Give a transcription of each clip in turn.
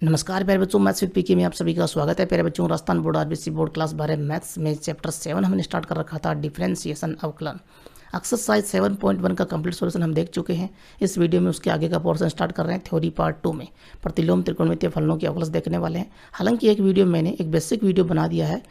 नमस्कार प्यारे बच्चों, मैथ्स विद पीके में आप सभी का स्वागत है। प्यारे बच्चों, Rajasthan board RBC board class 12 maths में चैप्टर 7 हमने स्टार्ट कर रखा था, डिफरेंशिएशन अवकलन। एक्सरसाइज 7.1 का कंप्लीट सॉल्यूशन हम देख चुके हैं। इस वीडियो में उसके आगे का पोर्शन स्टार्ट कर रहे हैं। थ्योरी पार्ट 2 में प्रतिलोम त्रिकोणमितीय फलनों के अवकलज देखने वाले हैं। हालांकि एक वीडियो मैंने एक बेसिक वीडियो बना दिया है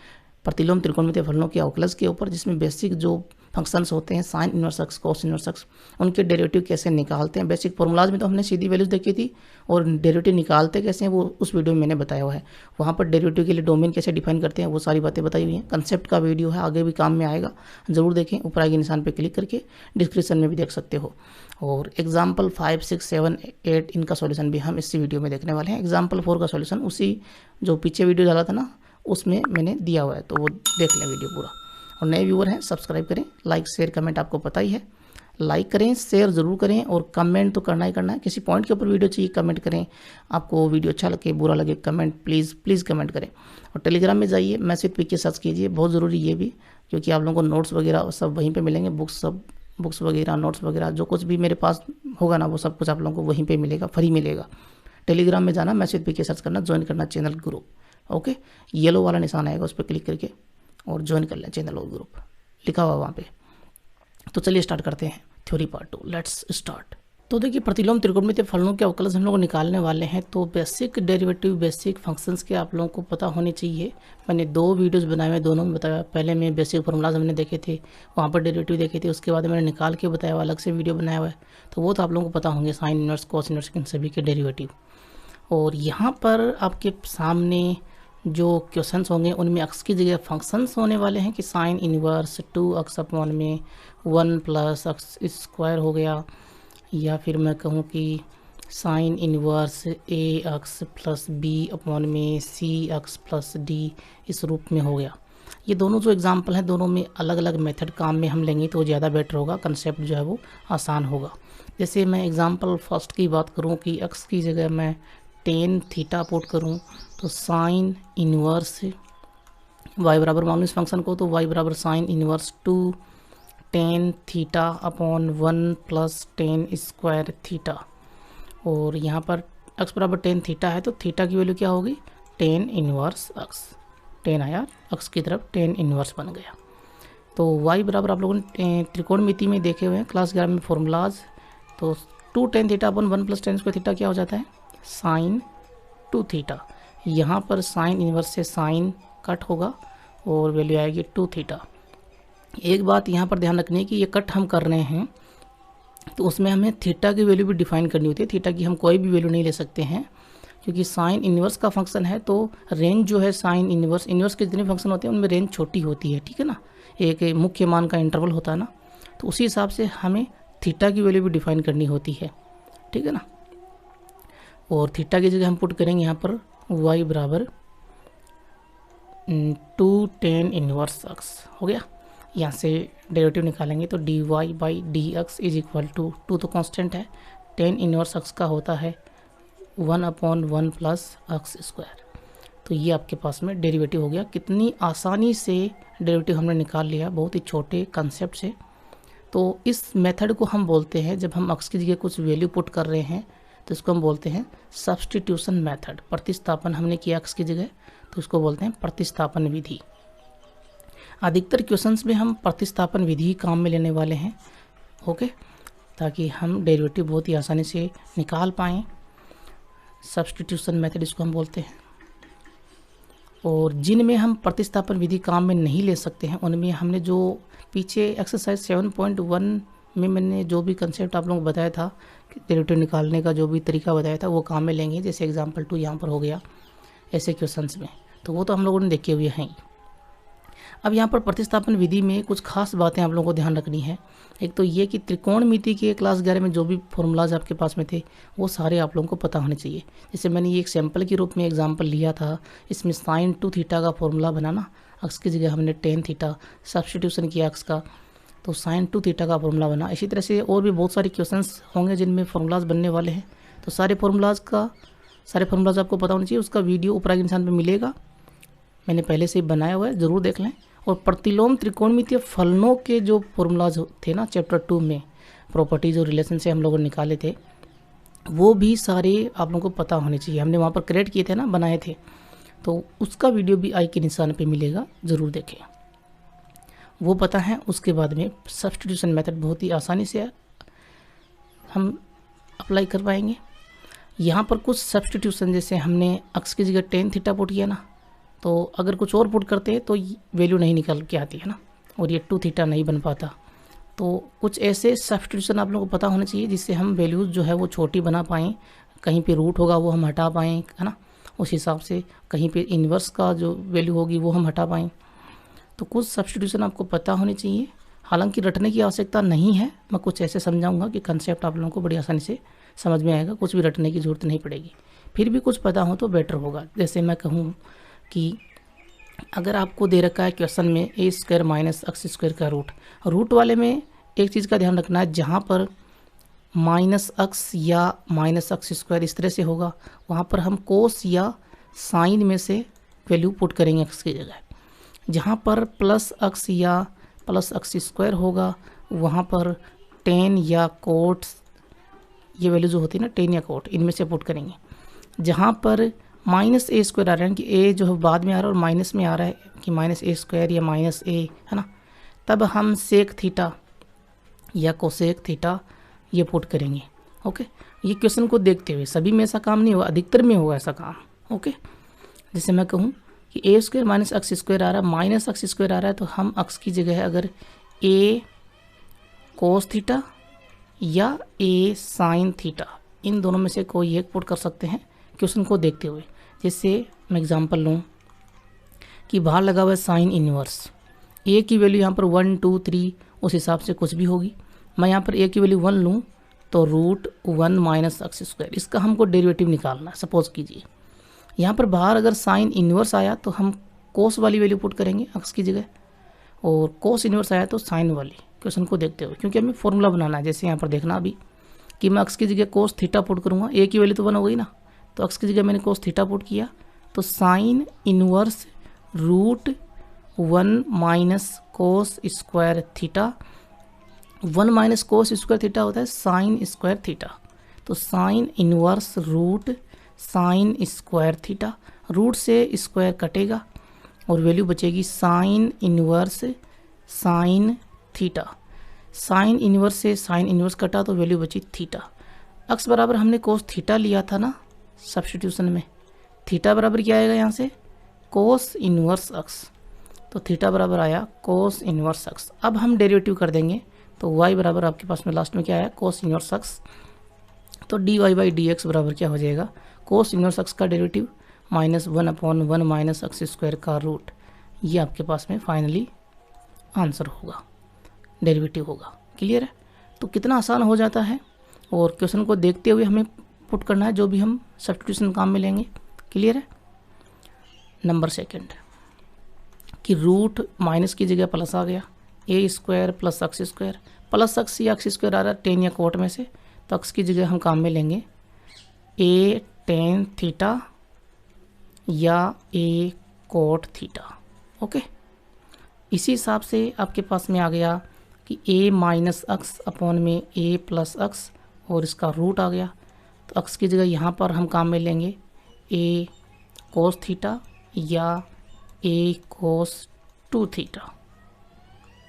प्रतिलोम त्रिकोणमितीय फलनों के अवकलज के ऊपर, जिसमें बेसिक जो फंक्शंस होते हैं sine inverse x, cos inverse x, उनके डेरिवेटिव कैसे निकालते हैं। बेसिक फॉर्मूलाज में तो हमने सीधी वैल्यूज देखी थी, और डेरिवेटिव निकालते कैसे हैं वो उस वीडियो में मैंने बताया हुआ है। वहाँ पर डेरिवेटिव के लिए डोमेन कैसे डिफाइन करते हैं वो सारी बातें बताई हुई हैं। कंसेप्ट का वीडियो है, आगे भी काम में आएगा, ज़रूर देखें। ऊपर आगे निशान पर क्लिक करके डिस्क्रिप्शन में भी देख सकते हो। और एग्जाम्पल 5, 6, 7, 8 इनका सॉल्यूशन भी हम इसी वीडियो में देखने वाले हैं। एग्जाम्पल 4 का सॉल्यूशन उसी जो पीछे वीडियो डाला था ना, उसमें मैंने दिया हुआ है, तो वो देख लें वीडियो पूरा। और नए व्यूअर हैं, सब्सक्राइब करें, लाइक शेयर कमेंट आपको पता ही है। लाइक करें, शेयर ज़रूर करें, और कमेंट तो करना ही करना है। किसी पॉइंट के ऊपर वीडियो चाहिए कमेंट करें। आपको वीडियो अच्छा लगे बुरा लगे कमेंट प्लीज़ कमेंट करें। और टेलीग्राम में जाइए, मैथ्स विद पीके सर्च कीजिए, बहुत ज़रूरी ये भी, क्योंकि आप लोगों को नोट्स वगैरह सब वहीं पर मिलेंगे। बुक्स वगैरह, नोट्स वगैरह जो कुछ भी मेरे पास होगा ना, वो सब कुछ आप लोगों को वहीं पर मिलेगा, फ्री मिलेगा। टेलीग्राम में जाना, मैथ्स विद पीके सर्च करना, ज्वाइन करना चैनल ग्रुप। ओके, येलो वाला निशान आएगा, उस पर क्लिक करके और ज्वाइन कर लें चैनल और ग्रुप, लिखा हुआ वहाँ पे। तो चलिए स्टार्ट करते हैं थ्योरी पार्ट 2, लेट्स स्टार्ट। तो देखिए, प्रतिलोम त्रिकोणमितीय फलनों के अवकलज हम लोग निकालने वाले हैं। तो बेसिक डेरिवेटिव, बेसिक फंक्शंस के आप लोगों को पता होने चाहिए। मैंने 2 वीडियोस बनाए हुए, दोनों में बताया। पहले में बेसिक फॉर्मूलाज हमने देखे थे, वहाँ पर डेरिवेटिव देखे थे। उसके बाद मैंने निकाल के बताया हुआ, अलग से वीडियो बनाया हुआ है, तो वो तो आप लोगों को पता होंगे, साइन इनवर्स, कॉस इनवर्स, इन सभी के डेरिवेटिव। और यहाँ पर आपके सामने जो क्वेश्चंस होंगे उनमें एक्स की जगह फंक्शंस होने वाले हैं कि साइन इनवर्स 2x अपॉन में 1 प्लस एक्स स्क्वायर हो गया, या फिर मैं कहूँ कि sine inverse ax plus B upon में cx प्लस डी इस रूप में हो गया। ये दोनों जो एग्जाम्पल हैं, दोनों में अलग अलग मेथड काम में हम लेंगे तो ज़्यादा बेटर होगा, कंसेप्ट जो है वो आसान होगा। जैसे मैं एग्जाम्पल फर्स्ट की बात करूँ कि x की जगह मैं टेन थीटा पुट करूँ, तो साइन इनवर्स y बराबर, मान लो इस फंक्शन को, तो y बराबर sine inverse 2 tan theta upon 1 plus ten square theta. और यहाँ पर x बराबर टेन थीटा है, तो थीटा की वैल्यू क्या होगी, टेन इनवर्स x। टेन आया x की तरफ, टेन इनवर्स बन गया। तो y बराबर आप लोगों ने त्रिकोणमिति में देखे हुए हैं क्लास 11 में फॉर्मूलाज। तो 2 tan theta upon 1 plus ten square theta क्या हो जाता है, साइन 2 थीटा। यहाँ पर साइन इनवर्स से साइन कट होगा और वैल्यू आएगी 2 थीटा। एक बात यहाँ पर ध्यान रखनी है कि ये कट हम कर रहे हैं, तो उसमें हमें थीटा की वैल्यू भी डिफाइन करनी होती है। थीटा की हम कोई भी वैल्यू नहीं ले सकते हैं, क्योंकि साइन इनवर्स का फंक्शन है, तो रेंज जो है साइन इनवर्स के जितने फंक्शन होते हैं उनमें रेंज छोटी होती है, ठीक है ना। एक मुख्य मान का इंटरवल होता है ना, तो उसी हिसाब से हमें थीटा की वैल्यू भी डिफाइन करनी होती है, ठीक है ना। और थीटा की जगह हम पुट करेंगे यहाँ पर y बराबर 2 टेन इनवर्स x हो गया। यहाँ से डेरिवेटिव निकालेंगे तो dy by D x is equal to 2 तो कांस्टेंट है, टेन इनवर्स x का होता है 1 अपॉन 1 प्लस एक्स स्क्वायर। तो ये आपके पास में डेरिवेटिव हो गया। कितनी आसानी से डेरिवेटिव हमने निकाल लिया, बहुत ही छोटे कंसेप्ट से। तो इस मेथड को हम बोलते हैं, जब हम x की जगह कुछ वैल्यू पुट कर रहे हैं तो इसको हम बोलते हैं सब्स्टिट्यूशन मेथड। प्रतिस्थापन हमने किया x की जगह, तो इसको बोलते हैं प्रतिस्थापन विधि। अधिकतर क्वेश्चंस में हम प्रतिस्थापन विधि काम में लेने वाले हैं, ओके, ताकि हम डेरिवेटिव बहुत ही आसानी से निकाल पाएँ। सब्स्टिट्यूशन मेथड इसको हम बोलते हैं। और जिनमें हम प्रतिस्थापन विधि काम में नहीं ले सकते हैं, उनमें हमने जो पीछे एक्सरसाइज 7.1 में मैंने जो भी कंसेप्ट आप लोगों को बताया था, डेरिवेटिव निकालने का जो भी तरीका बताया था, वो काम में लेंगे। जैसे एग्जांपल 2 यहाँ पर हो गया, ऐसे क्वेश्चंस में, तो वो तो हम लोगों ने देखे हुए हैं। अब यहाँ पर प्रतिस्थापन विधि में कुछ खास बातें आप लोगों को ध्यान रखनी है। एक तो ये कि त्रिकोणमिति के क्लास 11 में जो भी फॉर्मूलाज आपके पास में थे, वो सारे आप लोगों को पता होने चाहिए। जैसे मैंने ये एक सैम्पल के रूप में एग्जाम्पल लिया था, इसमें साइन 2 थीटा का फॉर्मूला बनाना, एक्स की जगह हमने टेन थीटा सब्स्टिट्यूशन किया एक्स का, तो साइन 2 थीटा का फॉर्मूला बना। इसी तरह से और भी बहुत सारे क्वेश्चंस होंगे जिनमें फॉर्मूलाज बनने वाले हैं। तो सारे फॉर्मूलाज आपको पता होना चाहिए। उसका वीडियो ऊपर के निशान पर मिलेगा, मैंने पहले से ही बनाया हुआ है, ज़रूर देख लें। और प्रतिलोम त्रिकोणमितीय फलनों के जो फॉर्मूलाज थे ना चैप्टर 2 में, प्रॉपर्टीज और रिलेशन से हम लोगों ने निकाले थे, वो भी सारे आप लोगों को पता होने चाहिए। हमने वहाँ पर क्रिएट किए थे ना, बनाए थे, तो उसका वीडियो भी आई के निशान पे मिलेगा, ज़रूर देखें, वो पता है। उसके बाद में सब्स्टिट्यूशन मेथड बहुत ही आसानी से हम अप्लाई कर पाएंगे। यहाँ पर कुछ सब्स्टिट्यूशन, जैसे हमने अक्स की जगह टेन थीटा पुट किया ना, तो अगर कुछ और पुट करते हैं तो वैल्यू नहीं निकल के आती है ना, और ये 2 थीटा नहीं बन पाता। तो कुछ ऐसे सब्स्टिट्यूशन आप लोगों को पता होना चाहिए जिससे हम वैल्यूज़ जो है वो छोटी बना पाएँ, कहीं पे रूट होगा वो हम हटा पाएँ, है ना, उस हिसाब से कहीं पे इन्वर्स का जो वैल्यू होगी वो हम हटा पाएँ। तो कुछ सब्स्टिट्यूशन आपको पता होने चाहिए, हालांकि रटने की आवश्यकता नहीं है। मैं कुछ ऐसे समझाऊंगा कि कंसेप्ट आप लोगों को बड़ी आसानी से समझ में आएगा, कुछ भी रटने की ज़रूरत नहीं पड़ेगी। फिर भी कुछ पता हो तो बेटर होगा। जैसे मैं कहूँ कि अगर आपको दे रखा है क्वेश्चन में a square minus x square का रूट वाले में एक चीज़ का ध्यान रखना है, जहाँ पर माइनस एक्स या माइनस एक्स स्क्वायर इस तरह से होगा, वहाँ पर हम कोस या साइन में से वैल्यू पुट करेंगे एक्स की जगह। जहाँ पर प्लस एक्स या प्लस एक्स स्क्वायर होगा, वहाँ पर टेन या कोट, ये वैल्यू जो होती है ना, टेन या कोट, इनमें से पुट करेंगे। जहाँ पर माइनस ए स्क्वायर आ रहा है कि ए जो है बाद में आ रहा है और माइनस में आ रहा है कि माइनस ए स्क्वायर या माइनस ए, है ना, तब हम सेक थीटा या कोसेक थीटा ये पुट करेंगे। ओके, ये क्वेश्चन को देखते हुए, सभी में ऐसा काम नहीं होगा, अधिकतर में होगा ऐसा काम। ओके, जैसे मैं कहूँ कि a square minus x square आ रहा है, माइनस एक्स स्क्वायर आ रहा है, तो हम एक्स की जगह अगर ए कोस थीटा या ए साइन थीटा, इन दोनों में से कोई एक पुट कर सकते हैं क्वेश्चन को देखते हुए। जैसे मैं एग्जांपल लूँ कि बाहर लगा हुआ है साइन इनवर्स, ए की वैल्यू यहाँ पर 1 2 3 उस हिसाब से कुछ भी होगी। मैं यहाँ पर ए की वैल्यू 1 लूँ तो √1 माइनस एक्स स्क्वायर, इसका हमको डेरिवेटिव निकालना है। सपोज कीजिए यहाँ पर बाहर अगर साइन इनवर्स आया तो हम कोस वाली वैल्यू पुट करेंगे एक्स की जगह, और कोस इनवर्स आया तो साइन वाली, क्वेश्चन को देखते हुए, क्योंकि हमें फॉर्मूला बनाना है। जैसे यहाँ पर देखना अभी कि मैं एक्स की जगह कोस थीटा पुट करूँगा, ए की वैल्यू तो 1 हो गई ना, तो एक्स की जगह मैंने कोस थीटा पुट किया, तो sine inverse √1 minus cos square theta, 1 minus cos square theta होता है साइन स्क्वायर थीटा, तो sine inverse root sine square theta, root से स्क्वायर कटेगा और वैल्यू बचेगी sine inverse sine theta. Sine inverse से साइन इनवर्स कटा तो वैल्यू बची थीटा। एक्स बराबर हमने कोस थीटा लिया था ना सब्स्टिट्यूशन में, थीटा बराबर क्या आएगा यहाँ से, कोस इनवर्स एक्स, तो थीटा बराबर आया कोस इनवर्स एक्स। अब हम डेरिवेटिव कर देंगे तो y बराबर आपके पास में लास्ट में क्या आया, कोस इनवर्स एक्स, तो dy/dx बराबर क्या हो जाएगा, कोस इनवर्स एक्स का डेरिवेटिव -1/1 माइनस एक्स स्क्वायर का रूट, ये आपके पास में फाइनली आंसर होगा, डेरिवेटिव होगा। क्लियर है? तो कितना आसान हो जाता है, और क्वेश्चन को देखते हुए हमें पुट करना है जो भी हम सब्स्टिट्यूशन काम में लेंगे। क्लियर है? नंबर सेकंड कि रूट माइनस की जगह प्लस आ गया, a square plus x square, plus x या एक्स स्क्वायर आ रहा है टेन या कोट में से, तो एक्स की जगह हम काम में लेंगे ए टेन थीटा या ए कोट थीटा। ओके, इसी हिसाब से आपके पास में आ गया कि ए माइनस एक्स अपॉन में ए प्लस एक्स, और इसका रूट आ गया, तो एक्स की जगह यहाँ पर हम काम में लेंगे ए कोस थीटा या ए कोस 2 थीटा,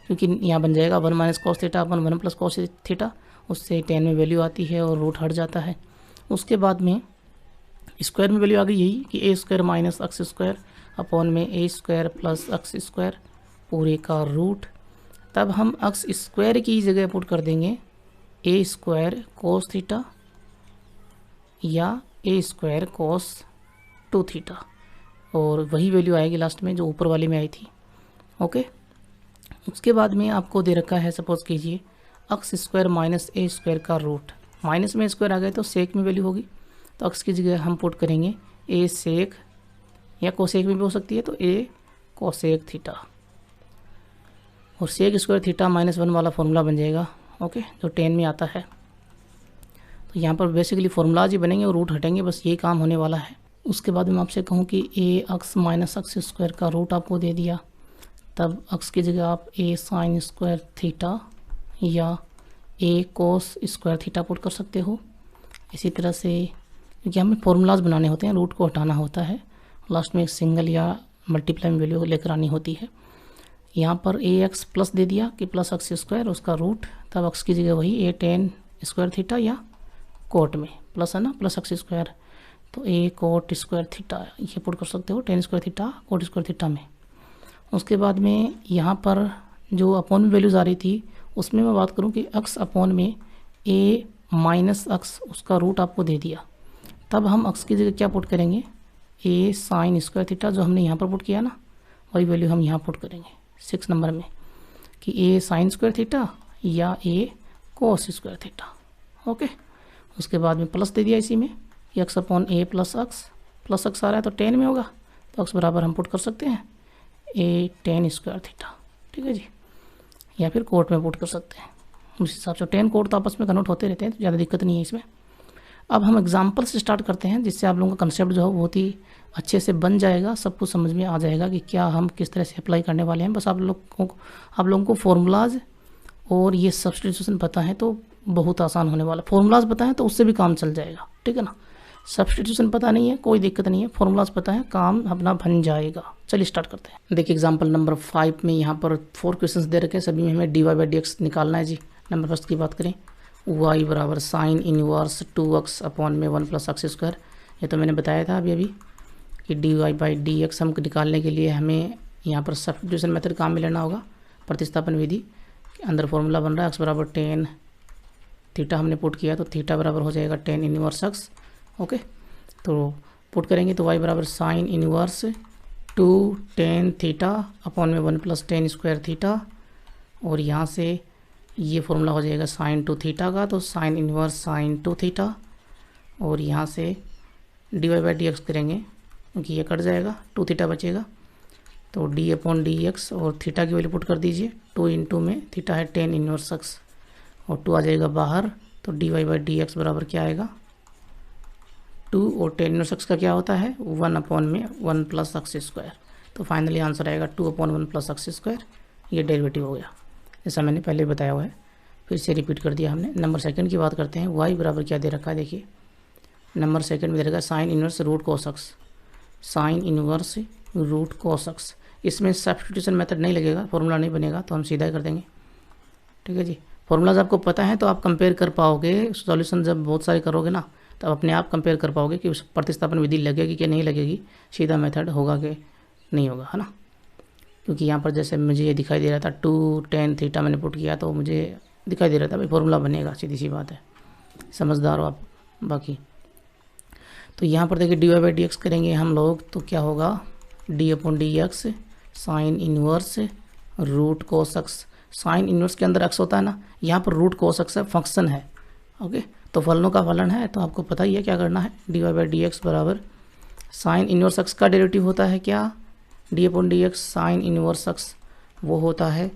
क्योंकि यहाँ बन जाएगा 1 माइनस कोस थीटा अपन 1 प्लस कोस थीटा, उससे 10 में वैल्यू आती है और रूट हट जाता है। उसके बाद में स्क्वायर में वैल्यू आ गई यही कि a square minus x square upon में a square plus x square पूरे का रूट, तब हम एक्स स्क्वायर की जगह पुट कर देंगे ए स्क्वायर कोस थीटा या ए स्क्वायर कोस 2 थीटा, और वही वैल्यू आएगी लास्ट में जो ऊपर वाले में आई थी। ओके, उसके बाद में आपको दे रखा है, सपोज कीजिए x square minus a square का रूट, माइनस में स्क्वायर आ गए तो सेक में वैल्यू होगी, तो एक्स की जगह हम पुट करेंगे ए सेक या कोसेक में भी हो सकती है, तो ए कोसेक थीटा, और सेक स्क्वायर थीटा -1 वाला फॉर्मूला बन जाएगा। ओके, जो 10 में आता है, तो यहाँ पर बेसिकली फॉर्मूलाज ही बनेंगे और रूट हटेंगे, बस यही काम होने वाला है। उसके बाद मैं आपसे कहूँ कि ए एक्स माइनस एक्स स्क्वायर का रूट आपको दे दिया, तब एक्स की जगह आप ए साइन स्क्वायर थीटा या ए कोस स्क्वायर थीटा पुट कर सकते हो, इसी तरह से क्योंकि हमें फॉर्मूलाज बनाने होते हैं, रूट को हटाना होता है, लास्ट में एक सिंगल या मल्टीप्लाई में वैल्यू लेकर आनी होती है। यहाँ पर ए एक्स प्लस दे दिया कि प्लस एक्स स्क्वायर, उसका रूट, तब एक्स की जगह वही ए टेन स्क्वायर थीटा या कोट में प्लस है ना, प्लस एक्स स्क्वायर, तो ए कोट स्क्वायर थीटा ये पुट कर सकते हो, ten square theta coat square theta में। उसके बाद में यहाँ पर जो अपॉन में वैल्यूज़ आ रही थी उसमें मैं बात करूँ कि एक्स अपॉन में ए माइनस एक्स, उसका रूट आपको दे दिया, तब हम एक्स की जगह क्या पुट करेंगे, ए साइन स्क्वायर थीटा, जो हमने यहाँ पर पुट किया ना वही वैल्यू हम यहाँ पुट करेंगे 6 नंबर में, कि ए साइन स्क्वायर थीटा या ए कोस स्क्वायर थीटा। ओके, उसके बाद में प्लस दे दिया इसी में, एक्स अपॉन ए प्लस एक्स आ रहा है तो 10 में होगा, तो एक्स बराबर हम पुट कर सकते हैं ए 10 स्क्वायर थीटा, ठीक है जी, या फिर कोट में पुट कर सकते हैं उस हिसाब से। 10 कोट तो आपस में कन्वर्ट होते रहते हैं, तो ज़्यादा दिक्कत नहीं है इसमें। अब हम एग्जाम्पल से स्टार्ट करते हैं, जिससे आप लोगों का कंसेप्ट जो है बहुत ही अच्छे से बन जाएगा, सब कुछ समझ में आ जाएगा कि क्या हम किस तरह से अप्लाई करने वाले हैं। बस आप लोगों को फॉर्मूलाज और ये सब्स्टिट्यूशन पता है तो बहुत आसान होने वाला। फॉर्मूलाज पता है तो उससे भी काम चल जाएगा, ठीक है ना। सब्स्टिट्यूशन पता नहीं है कोई दिक्कत नहीं है, फॉर्मूलाज पता है काम अपना बन जाएगा। चलिए स्टार्ट करते हैं। देखिए एग्जांपल नंबर 5 में यहाँ पर 4 क्वेश्चंस दे रखे हैं, सभी में हमें D Y by D X निकालना है जी। नंबर फर्स्ट की बात करें, y बराबर साइन इनवर्स 2x अपॉन में 1 प्लस एक्स स्क्वायर। ये तो मैंने बताया था अभी कि D Y by D x हम निकालने के लिए हमें यहाँ पर सब्स्टिट्यूशन मेथड काम में लेना होगा, प्रतिस्थापन विधि के अंदर फॉर्मूला बन रहा है x बराबर 10 थीटा हमने पुट किया तो थीटा बराबर हो जाएगा 10 इनवर्स एक्स। ओके, तो पुट करेंगे तो y बराबर साइन इनवर्स 2 10 थीटा अपॉन में 1 प्लस 10 स्क्वायर थीटा, और यहाँ से ये फॉर्मूला हो जाएगा साइन 2 थीटा का, तो साइन इनवर्स साइन 2 थीटा, और यहाँ से D Y by D x करेंगे क्योंकि ये कट जाएगा, 2 थीटा बचेगा, तो डी अपॉन डी एक्स और थीटा की वैल्यू पुट कर दीजिए, 2 इंटू में थीटा है 10 इनवर्स एक्स और 2 आ जाएगा बाहर, तो D Y by D x बराबर क्या आएगा 2, और 10 इनवर्स एक्स का क्या होता है 1 अपॉन में 1 प्लस एक्स स्क्वायर, तो फाइनली आंसर आएगा 2 अपॉन 1 प्लस एक्स स्क्वायर। ये डेरिवेटिव हो गया, जैसा मैंने पहले बताया हुआ है, फिर से रिपीट कर दिया हमने। नंबर सेकंड की बात करते हैं, y बराबर क्या दे रखा है, देखिए नंबर सेकंड में दे रखा है sine inverse root cos X, sine inverse root cos X. इसमें सब्स्टिट्यूशन मेथड नहीं लगेगा, फॉर्मूला नहीं बनेगा, तो हम सीधा ही कर देंगे, ठीक है जी। फॉर्मूलाज आपको पता है तो आप कंपेयर कर पाओगे, सॉल्यूशन जब बहुत सारे करोगे ना तो अपने आप कंपेयर कर पाओगे कि उस प्रतिस्थापन विधि लगेगी कि नहीं लगेगी, सीधा मेथड होगा कि नहीं होगा, है ना। क्योंकि यहाँ पर जैसे मुझे ये दिखाई दे रहा था 2 10 थीटा मैंने पुट किया तो मुझे दिखाई दे रहा था भाई फॉर्मूला बनेगा, सीधी सी बात है, समझदार हो आप। बाकी तो यहाँ पर देखिए D Y by D x करेंगे हम लोग तो क्या होगा D upon D x sine inverse root cos X. Sine inverse के अंदर एक्स होता है ना, यहाँ पर रूट कोस एक्स है, फंक्शन है। ओके, तो फलनों का फलन है तो आपको पता ही है क्या करना है, D Y by D x बराबर साइन इनवर्स एक्स का डेरिवेटिव होता है क्या, D upon D x sine inverse X, वो होता है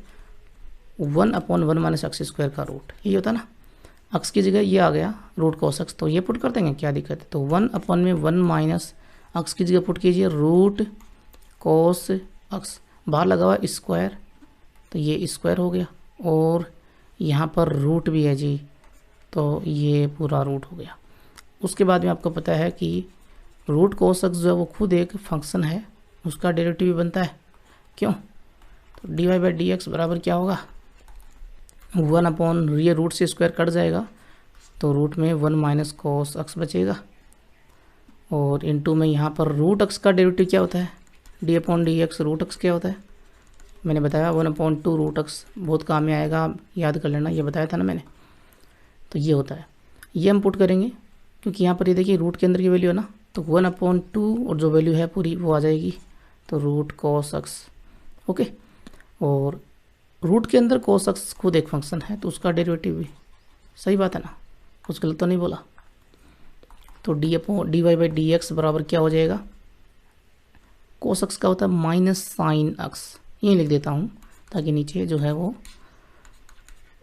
1 अपॉन 1 माइनस एक्स स्क्वायर का रूट, ये होता है ना। एक्स की जगह ये आ गया रूट कोस एक्स, तो ये पुट कर देंगे, क्या दिक्कत है। तो 1 अपॉन में 1 माइनस एक्स की जगह पुट कीजिए रूट कोस एक्स, बाहर लगा हुआ स्क्वायर तो ये स्क्वायर हो गया, और यहाँ पर रूट भी है जी तो ये पूरा रूट हो गया। उसके बाद में आपको पता है कि रूट कोस एक्स जो है वो खुद एक फंक्शन है, उसका डेरिवेटिव भी बनता है, क्यों, तो D Y by D x बराबर क्या होगा 1 अपॉन, ये रूट से स्क्वायर कट जाएगा तो रूट में 1 माइनस कोस एक्स बचेगा, और इनटू में यहाँ पर रूट एक्स का डेरिवेटिव क्या होता है D upon D x, root X क्या होता है मैंने बताया 1 अपॉन 2 रूट एक्स, बहुत काम में आएगा, याद कर लेना, ये बताया था ना मैंने। तो ये होता है, ये हम पुट करेंगे क्योंकि यहाँ पर ये देखिए रूट के अंदर की वैल्यू है ना, तो 1 अपॉन 2 और जो वैल्यू है पूरी वो आ जाएगी, तो रूट कोस एक्स। ओके, और रूट के अंदर कोस एक्स खुद एक फंक्शन है तो उसका डेरिवेटिव भी, सही बात है ना, कुछ गलत तो नहीं बोला। तो D upon D Y by D x बराबर क्या हो जाएगा, कोस एक्स का होता है माइनस साइन एक्स, ये लिख देता हूँ ताकि नीचे जो है वो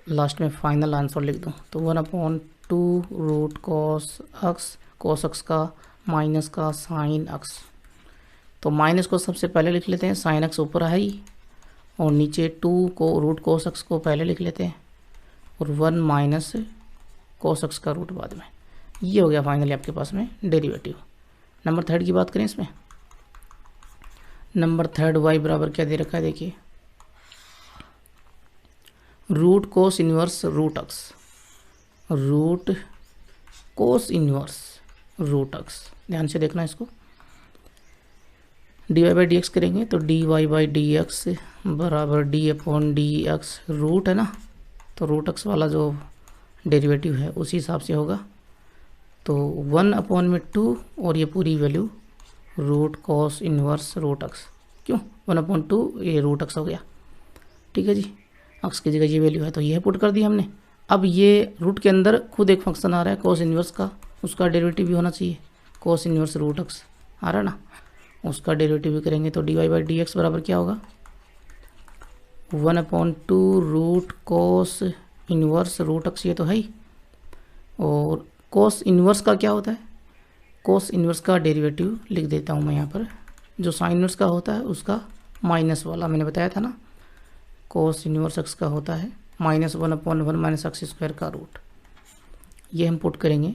लास्ट में फाइनल आंसर लिख दूँ। तो 1 अपॉन 2 रूट कोस एक्स का माइनस का साइन एक्स, तो माइनस को सबसे पहले लिख लेते हैं, साइन एक्स ऊपर है ही, और नीचे 2 को रूट कोस एक्स को पहले लिख लेते हैं, और 1 माइनस कोस एक्स का रूट बाद में। ये हो गया फाइनली आपके पास में डेरिवेटिव। नंबर थर्ड की बात करें इसमें, नंबर थर्ड y बराबर क्या दे रखा है, देखिए root cos inverse root x, root cos inverse root x. ध्यान से देखना इसको, d Y by D x करेंगे तो D Y by D x बराबर d upon D x, root है ना, तो रूट एक्स वाला जो डेरिवेटिव है उसी हिसाब से होगा। तो 1 अपॉन में 2 और ये पूरी value root cos inverse root X, क्यों 1 अपॉन 2 ये रूट एक्स हो गया, ठीक है जी। एक्स की जगह ये वैल्यू है तो ये पुट कर दिया हमने। अब ये रूट के अंदर खुद एक फंक्शन आ रहा है कॉस इन्वर्स का, उसका डेरिवेटिव भी होना चाहिए, कॉस इन्वर्स रूट एक्स आ रहा है ना, उसका डेरिवेटिव भी करेंगे तो D Y by D x बराबर क्या होगा 1 upon 2 root cos inverse root X, ये तो है ही। और कॉस इन्वर्स का क्या होता है, कॉस इन्वर्स का डेरिवेटिव लिख देता हूँ मैं यहाँ पर, जो साइन इन्वर्स का होता है उसका माइनस वाला मैंने बताया था ना, कॉस इन्वर्स एक्स का होता है -1 अपॉन 1 माइनस एक्स स्क्वायर का रूट, ये हम पुट करेंगे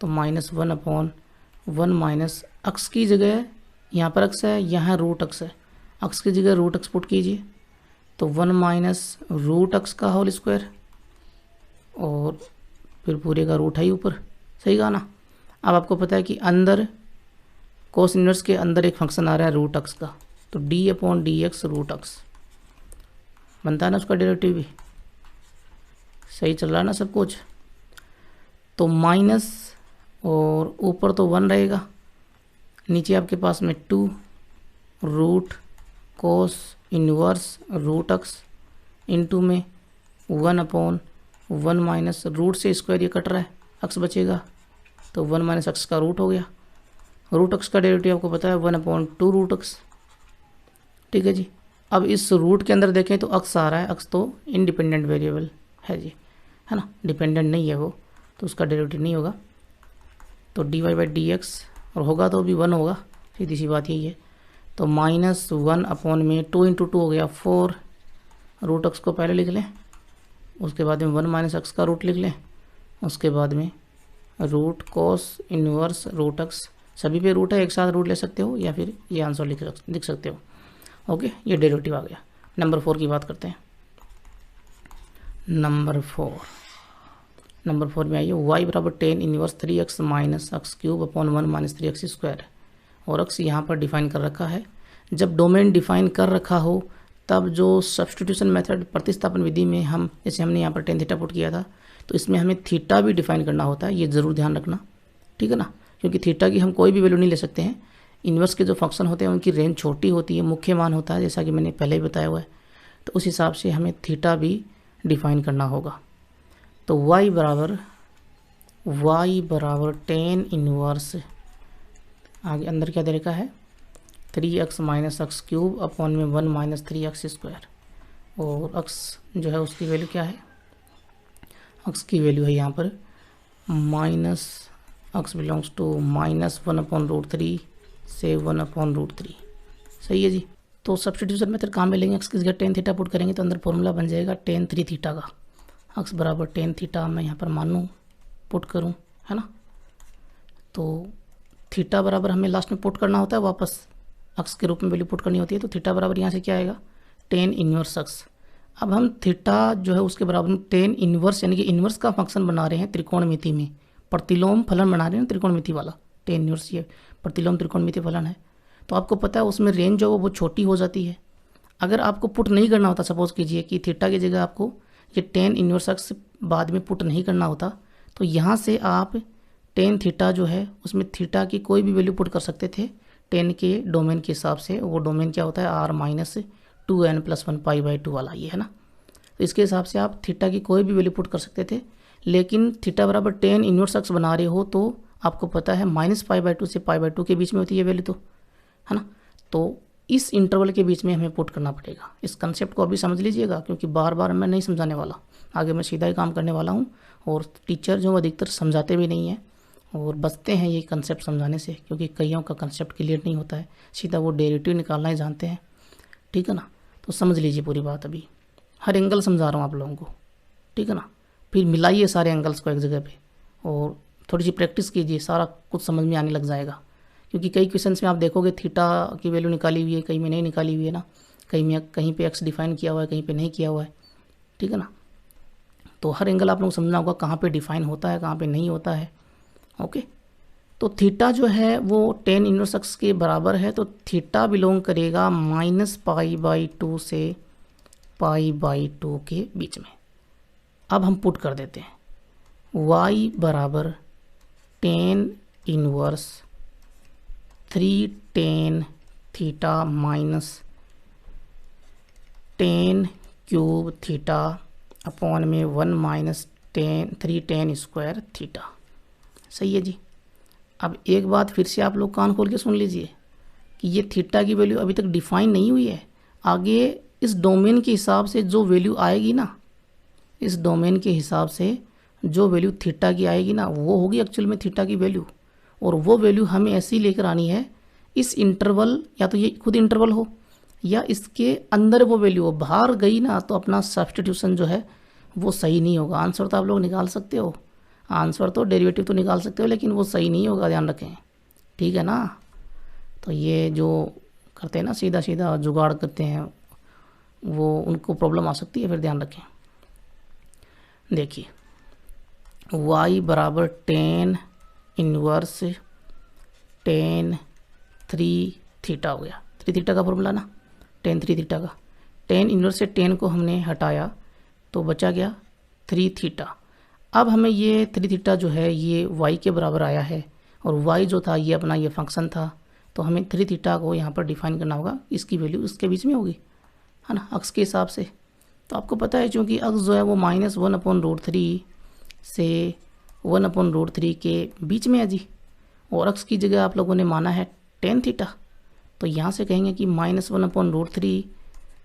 तो -1 अपॉन 1 माइनस एक्स की जगह यहाँ पर एक्स है, यहाँ रूट एक्स है, एक्स की जगह रूट एक्स पुट कीजिए तो 1 माइनस रूट एक्स का होल स्क्वायर और फिर पूरे का रूट है ही ऊपर, सही कहा ना। अब आपको पता है कि अंदर कोस इन्वर्स के अंदर एक फंक्शन आ रहा है रूट एक्स का, तो D upon D x root X बनता है ना, उसका डेरिवेटिव भी सही चल रहा है ना सब कुछ। तो माइनस और ऊपर तो 1 रहेगा, नीचे आपके पास में 2 root cos inverse root x into में 1 अपॉन 1 माइनस रूट से स्क्वायर ये कट रहा है, एक्स बचेगा तो 1 माइनस एक्स का रूट हो गया। रूट एक्स का डेरिवेटिव आपको पता है 1 अपॉन 2 रूट एक्स, ठीक है जी। अब इस रूट के अंदर देखें तो एक्स आ रहा है, एक्स तो इंडिपेंडेंट वेरिएबल है जी, है ना, डिपेंडेंट नहीं है वो, तो उसका डेरिवेटिव नहीं होगा। तो D Y by D X और होगा तो भी 1 होगा, सीधी सी बात यही है। तो -1 अपॉन में 2 इंटू 2 हो गया 4, रूट एक्स को पहले लिख लें, उसके बाद में 1 माइनस एक्स का रूट लिख लें, उसके बाद में root cos inverse root x, सभी पे रूट है, एक साथ रूट ले सकते हो या फिर ये आंसर लिख सकते हो। ओके, ये डेरिवेटिव आ गया। नंबर 4 की बात करते हैं। नंबर 4 में आइए, y बराबर 10 inverse 3x minus x cube upon 1 minus 3x square, और x यहाँ पर डिफाइन कर रखा है। जब डोमेन डिफाइन कर रखा हो तब जो सब्सटीट्यूशन मेथड प्रतिस्थापन विधि में हम, जैसे हमने यहाँ पर टेन थीटा पुट किया था, तो इसमें हमें थीटा भी डिफाइन करना होता है, ये ज़रूर ध्यान रखना, ठीक है ना, क्योंकि थीटा की हम कोई भी वैल्यू नहीं ले सकते हैं। इन्वर्स के जो फंक्शन होते हैं उनकी रेंज छोटी होती है, मुख्य मान होता है, जैसा कि मैंने पहले ही बताया हुआ है, तो उस हिसाब से हमें थीटा भी डिफाइन करना होगा। तो y बराबर 10 इनवर्स, आगे अंदर क्या दे रखा है 3x minus x cube upon में 1 माइनस 3x स्क्वायर, और x जो है उसकी वैल्यू क्या है, x की वैल्यू है यहाँ पर minus x belongs to -1 upon √3 से 1 अपॉन √3, सही है जी। तो सब्सटीट्यूशन मेथड काम में लेंगे, x की जगह टेन थीटा पुट करेंगे तो अंदर फॉर्मूला बन जाएगा टेन 3 थीटा का, x बराबर 10 थीटा मैं यहाँ पर मानूँ पुट करूँ, है ना। तो थीटा बराबर हमें लास्ट में पुट करना होता है, वापस x के रूप में वैल्यू पुट करनी होती है, तो थीटा बराबर यहाँ से क्या आएगा 10 इनवर्स x। अब हम थीटा जो है उसके बराबर 10 इनवर्स, यानी कि इनवर्स का फंक्शन बना रहे हैं त्रिकोणमिति में, प्रतिलोम फलन बना रहे हैं त्रिकोणमिति वाला, 10 इनवर्स ये प्रतिलोम त्रिकोणमिति फलन है। तो आपको पता है उसमें रेंज जो है वो छोटी हो जाती है। अगर आपको पुट नहीं करना होता, सपोज कीजिए कि थीटा की जगह आपको ये 10 इनवर्स एक्स बाद में पुट नहीं करना होता, तो यहाँ से आप 10 थीटा जो है उसमें थीटा की कोई भी वैल्यू पुट कर सकते थे 10 के डोमेन के हिसाब से। वो डोमेन क्या होता है r-2n+1π/2 वाला, ये है ना। तो इसके हिसाब से आप थीटा की कोई भी वैल्यू पुट कर सकते थे, लेकिन थीटा बराबर 10 इनवर्स एक्स बना रहे हो तो आपको पता है -π/2 से π/2 के बीच में होती है वैल्यू, तो है ना। तो इस इंटरवल के बीच में हमें पुट करना पड़ेगा। इस कंसेप्ट को अभी समझ लीजिएगा, क्योंकि बार बार मैं नहीं समझाने वाला, आगे मैं सीधा ही काम करने वाला हूँ, और टीचर जो अधिकतर समझाते भी नहीं हैं और बचते हैं ये कंसेप्ट समझाने से, क्योंकि कईयों का कंसेप्ट क्लियर नहीं होता है, सीधा वो डेरिवेटिव निकालना ही जानते हैं, ठीक है ना। तो समझ लीजिए पूरी बात, अभी हर एंगल समझा रहा हूँ आप लोगों को, ठीक है ना। फिर मिलाइए सारे एंगल्स को एक जगह पे और थोड़ी सी प्रैक्टिस कीजिए, सारा कुछ समझ में आने लग जाएगा। क्योंकि कई क्वेश्चंस में आप देखोगे थीटा की वैल्यू निकाली हुई है, कहीं में नहीं निकाली हुई है ना, कहीं पे एक्स डिफाइन किया हुआ है, कहीं पे नहीं किया हुआ है, ठीक है ना। तो हर एंगल आप लोग समझना होगा कहाँ पे डिफाइन होता है, कहाँ पे नहीं होता है। ओके, तो थीटा जो है वो tan इनवर्स एक्स के बराबर है, तो थीटा बिलोंग करेगा -π/2 से π/2 के बीच में। अब हम पुट कर देते हैं y बराबर tan inverse 3 tan theta minus tan cube theta upon में 1 माइनस 3 tan स्क्वायर थीटा। सही है जी। अब एक बात फिर से आप लोग कान खोल के सुन लीजिए कि ये थीटा की वैल्यू अभी तक डिफाइन नहीं हुई है। आगे इस डोमेन के हिसाब से जो वैल्यू आएगी ना, इस डोमेन के हिसाब से जो वैल्यू थीटा की आएगी ना, वो होगी एक्चुअल में थीटा की वैल्यू। और वो वैल्यू हमें ऐसी लेकर आनी है इस इंटरवल, या तो ये खुद इंटरवल हो या इसके अंदर वो वैल्यू हो। बाहर गई ना तो अपना सब्स्टिट्यूशन जो है वो सही नहीं होगा। आंसर तो आप लोग निकाल सकते हो, आंसर तो डेरिवेटिव तो निकाल सकते हो, लेकिन वो सही नहीं होगा, ध्यान रखें, ठीक है ना। तो ये जो करते हैं ना सीधा सीधा जुगाड़ करते हैं, वो उनको प्रॉब्लम आ सकती है, फिर ध्यान रखें। देखिए y बराबर tan इनवर्स tan 3 थीटा हो गया। 3 थीटा का फॉर्मूला ना, tan 3 थीटा का। tan इनवर्स से tan को हमने हटाया तो बचा गया 3 थीटा। अब हमें ये 3 थीटा जो है ये y के बराबर आया है, और y जो था ये अपना ये फंक्शन था, तो हमें 3 थीटा को यहाँ पर डिफाइन करना होगा, इसकी वैल्यू इसके बीच में होगी, है ना, अक्स के हिसाब से। तो आपको पता है चूँकि अक्स जो है वो -1/√3 से 1/√3 के बीच में है जी, और अक्स की जगह आप लोगों ने माना है tan थीटा, तो यहाँ से कहेंगे कि -1/√3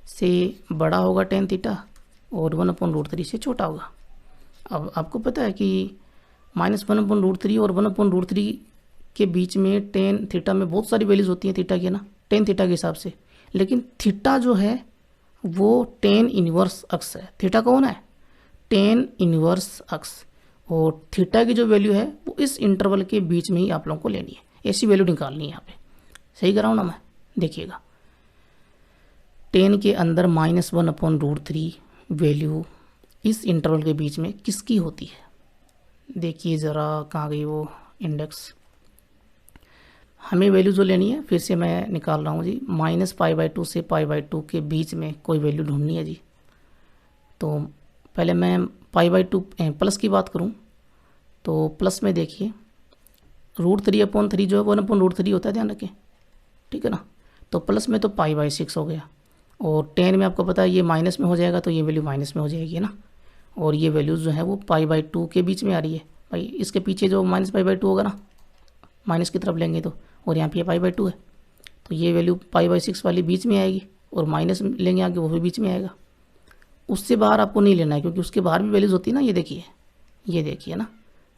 से बड़ा होगा tan थीटा और 1/√3 से छोटा होगा। अब आपको पता है कि -1/√3 और 1/√3 के बीच में tan थीटा में बहुत सारी वैल्यूज़ होती हैं थीटा की, ना, tan थीटा के हिसाब से। लेकिन थीटा जो है वो tan इनवर्स अक्स है। थीटा कौन है? tan इनवर्स अक्स। और थीटा की जो वैल्यू है वो इस इंटरवल के बीच में ही आप लोगों को लेनी है, ऐसी वैल्यू निकालनी है यहाँ पे। सही कर रहा हूँ ना मैं? देखिएगा, tan के अंदर -1/√3 वैल्यू इस इंटरवल के बीच में किसकी होती है? देखिए ज़रा कहाँ गई वो इंडेक्स। हमें वैल्यू जो लेनी है फिर से मैं निकाल रहा हूँ जी, -π/2 से π/2 के बीच में कोई वैल्यू ढूंढनी है जी। तो पहले मैं π/2 प्लस की बात करूँ तो प्लस में देखिए √3/3 जो है 1/√3 होता है, ध्यान रखें, ठीक है ना। तो प्लस में तो π/6 हो गया, और tan में आपको पता है ये माइनस में हो जाएगा, तो ये वैल्यू माइनस में हो जाएगी ना। और ये वैल्यूज़ जो है वो π/2 के बीच में आ रही है भाई, इसके पीछे जो -π/2 होगा ना, माइनस की तरफ लेंगे तो, और यहाँ पे π/2 है, तो ये वैल्यू π/6 वाली बीच में आएगी, और माइनस लेंगे आगे वो भी बीच में आएगा। उससे बाहर आपको नहीं लेना है, क्योंकि उसके बाहर भी वैल्यूज़ होती है ना। ये देखिए ना,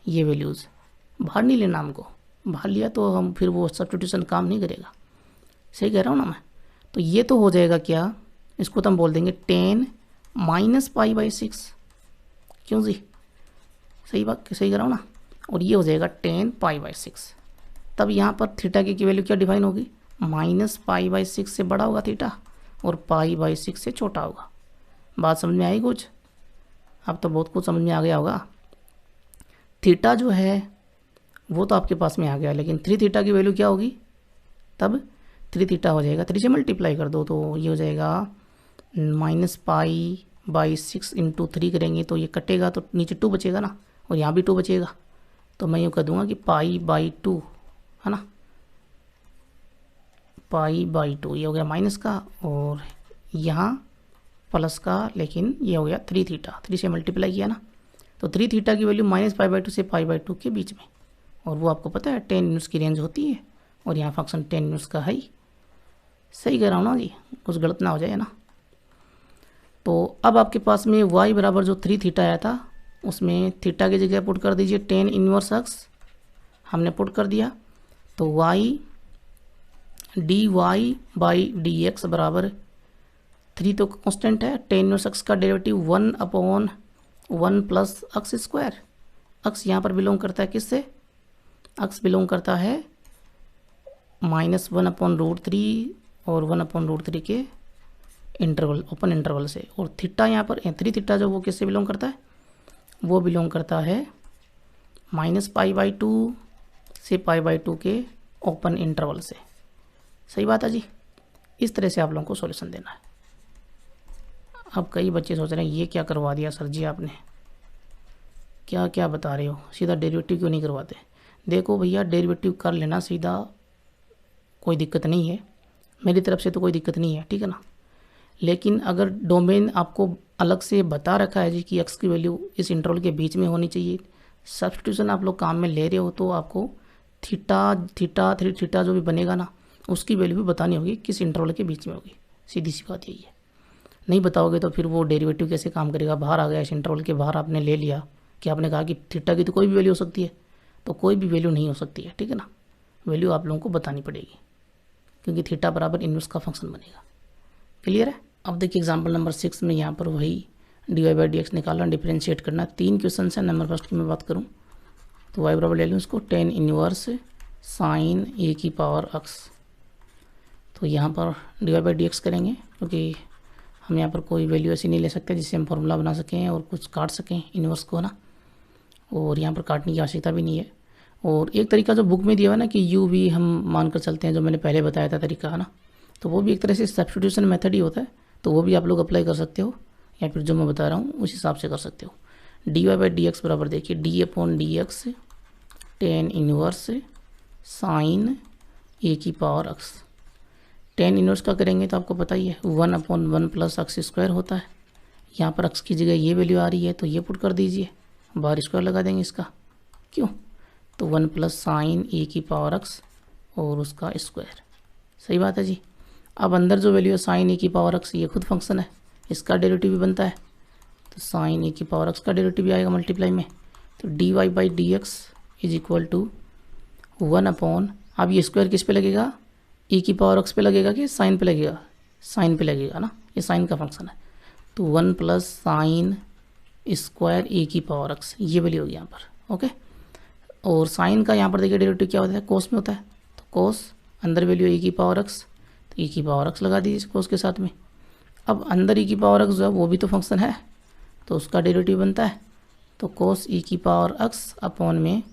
ये वैल्यूज़ बाहर नहीं लेना हमको, बाहर लिया तो हम फिर वो सब्स्टिट्यूशन काम नहीं करेगा। सही कह रहा हूँ ना मैं? तो ये तो हो जाएगा क्या, इसको तो हम बोल देंगे tan -π/6, क्यों जी? सही बात, सही कर रहा हूँ ना। और ये हो जाएगा tan π/6। तब यहाँ पर थीटा की वैल्यू क्या डिफाइन होगी? -π/6 से बड़ा होगा थीटा, और π/6 से छोटा होगा। बात समझ में आई कुछ? अब तो बहुत कुछ समझ में आ गया होगा। थीटा जो है वो तो आपके पास में आ गया, लेकिन 3 थीटा की वैल्यू क्या होगी? तब 3 थीटा हो जाएगा, 3 से मल्टीप्लाई कर दो तो ये हो जाएगा -π/6 × 3 करेंगे तो ये कटेगा, तो नीचे 2 बचेगा ना, और यहाँ भी 2 बचेगा। तो मैं यूँ कर दूंगा कि π/2, है ना, π/2 ये हो गया माइनस का, और यहाँ प्लस का, लेकिन ये हो गया 3 थीटा, 3 से मल्टीप्लाई किया ना, तो 3 थीटा की वैल्यू -π/2 से π/2 के बीच में। और वो आपको पता है tan इनवर्स की रेंज होती है, और यहाँ फंक्शन tan इनवर्स का है ही। सही कह रहा हूँ ना जी, कुछ गलत ना हो जाए ना। तो अब आपके पास में y बराबर जो 3 थीटा आया था, उसमें थीटा की जगह पुट कर दीजिए tan इनवर्स अक्स, हमने पुट कर दिया। तो y dy/dx बराबर 3 तो कांस्टेंट है, tan इनवर्स अक्स का डेरिवेटिव 1/1 प्लस अक्स स्क्वायर। अक्स यहाँ पर बिलोंग करता है किससे? अक्स बिलोंग करता है -1/√3 और 1/√3 के इंटरवल, ओपन इंटरवल से। और थीटा यहाँ पर 3 थीटा जो वो किससे बिलोंग करता है, वो बिलोंग करता है -π/2 से π/2 के ओपन इंटरवल से। सही बात है जी। इस तरह से आप लोगों को सॉल्यूशन देना है। अब कई बच्चे सोच रहे हैं ये क्या करवा दिया सर जी आपने, क्या क्या बता रहे हो, सीधा डेरिवेटिव क्यों नहीं करवाते। देखो भैया, डेरिवेटिव कर लेना सीधा, कोई दिक्कत नहीं है, मेरी तरफ से तो कोई दिक्कत नहीं है, ठीक है ना। लेकिन अगर डोमेन आपको अलग से बता रखा है जी कि एक्स की वैल्यू इस इंटरवल के बीच में होनी चाहिए, सब्स्टिट्यूशन आप लोग काम में ले रहे हो, तो आपको थीटा जो भी बनेगा ना, उसकी वैल्यू भी बतानी होगी किस इंटरवल के बीच में होगी। सीधी सी बात यही है। नहीं बताओगे तो फिर वो डेरिवेटिव कैसे काम करेगा। बाहर आ गया, इस इंटरवल के बाहर आपने ले लिया कि आपने कहा कि थीटा की तो कोई भी वैल्यू हो सकती है, तो कोई भी वैल्यू नहीं हो सकती है, ठीक है ना। वैल्यू आप लोगों को बतानी पड़ेगी, क्योंकि थीटा बराबर इनवर्स का फंक्शन बनेगा। क्लियर है। अब देखिए एग्जाम्पल नंबर 6 में यहाँ पर वही dy/dx निकालना, डिफरेंशिएट करना। 3 क्वेश्चन है। नंबर फर्स्ट की मैं बात करूँ तो y बराबर ले लूँ इसको tan इनवर्स साइन e⁻x। तो यहाँ पर dy/dx करेंगे, क्योंकि हम यहाँ पर कोई वैल्यू ऐसी नहीं ले सकते जिससे हम फॉर्मूला बना सकें और कुछ काट सकें इनवर्स को ना, और यहाँ पर काटने की आवश्यकता भी नहीं है। और एक तरीका जो बुक में दिया हुआ है ना कि u भी हम मानकर चलते हैं, जो मैंने पहले बताया था तरीका है ना, तो वो भी एक तरह से सब्स्टिट्यूशन मेथड ही होता है, तो वो भी आप लोग अप्लाई कर सकते हो, या फिर जो मैं बता रहा हूँ उस हिसाब से कर सकते हो। dy/dx बराबर देखिए d/dx tan inverse sine e⁻x। tan inverse का करेंगे तो आपको पता ही है 1/1 + x² होता है। यहाँ पर x की जगह ये वैल्यू आ रही है, तो ये पुट कर दीजिए, बाहर स्क्वायर लगा देंगे इसका, क्यों, तो 1 + साइन e⁻x और उसका स्क्वायर। सही बात है जी। अब अंदर जो वैल्यू है साइन e⁻x, ये खुद फंक्शन है, इसका डेरिवेटिव भी बनता है, तो साइन e⁻x का डेरिवेटिव भी आएगा मल्टीप्लाई में। तो dy/dx = 1/, अब ये स्क्वायर किस पे लगेगा, e⁻x पे लगेगा कि साइन पे लगेगा, साइन पे लगेगा ना, ये साइन का फंक्शन है। तो 1 + साइन स्क्वायर e⁻x, ये वैल्यू होगी यहाँ पर। ओके। और साइन का यहाँ पर देखिए डेरिवेटिव क्या होता है, कोस में होता है, तो कोस अंदर वैल्यू e⁻x, तो e⁻x लगा दीजिए कोस के साथ में। अब अंदर e⁻x जो है वो भी तो फंक्शन है, तो उसका डेरिवेटिव बनता है, तो कोस e⁻x अपॉन में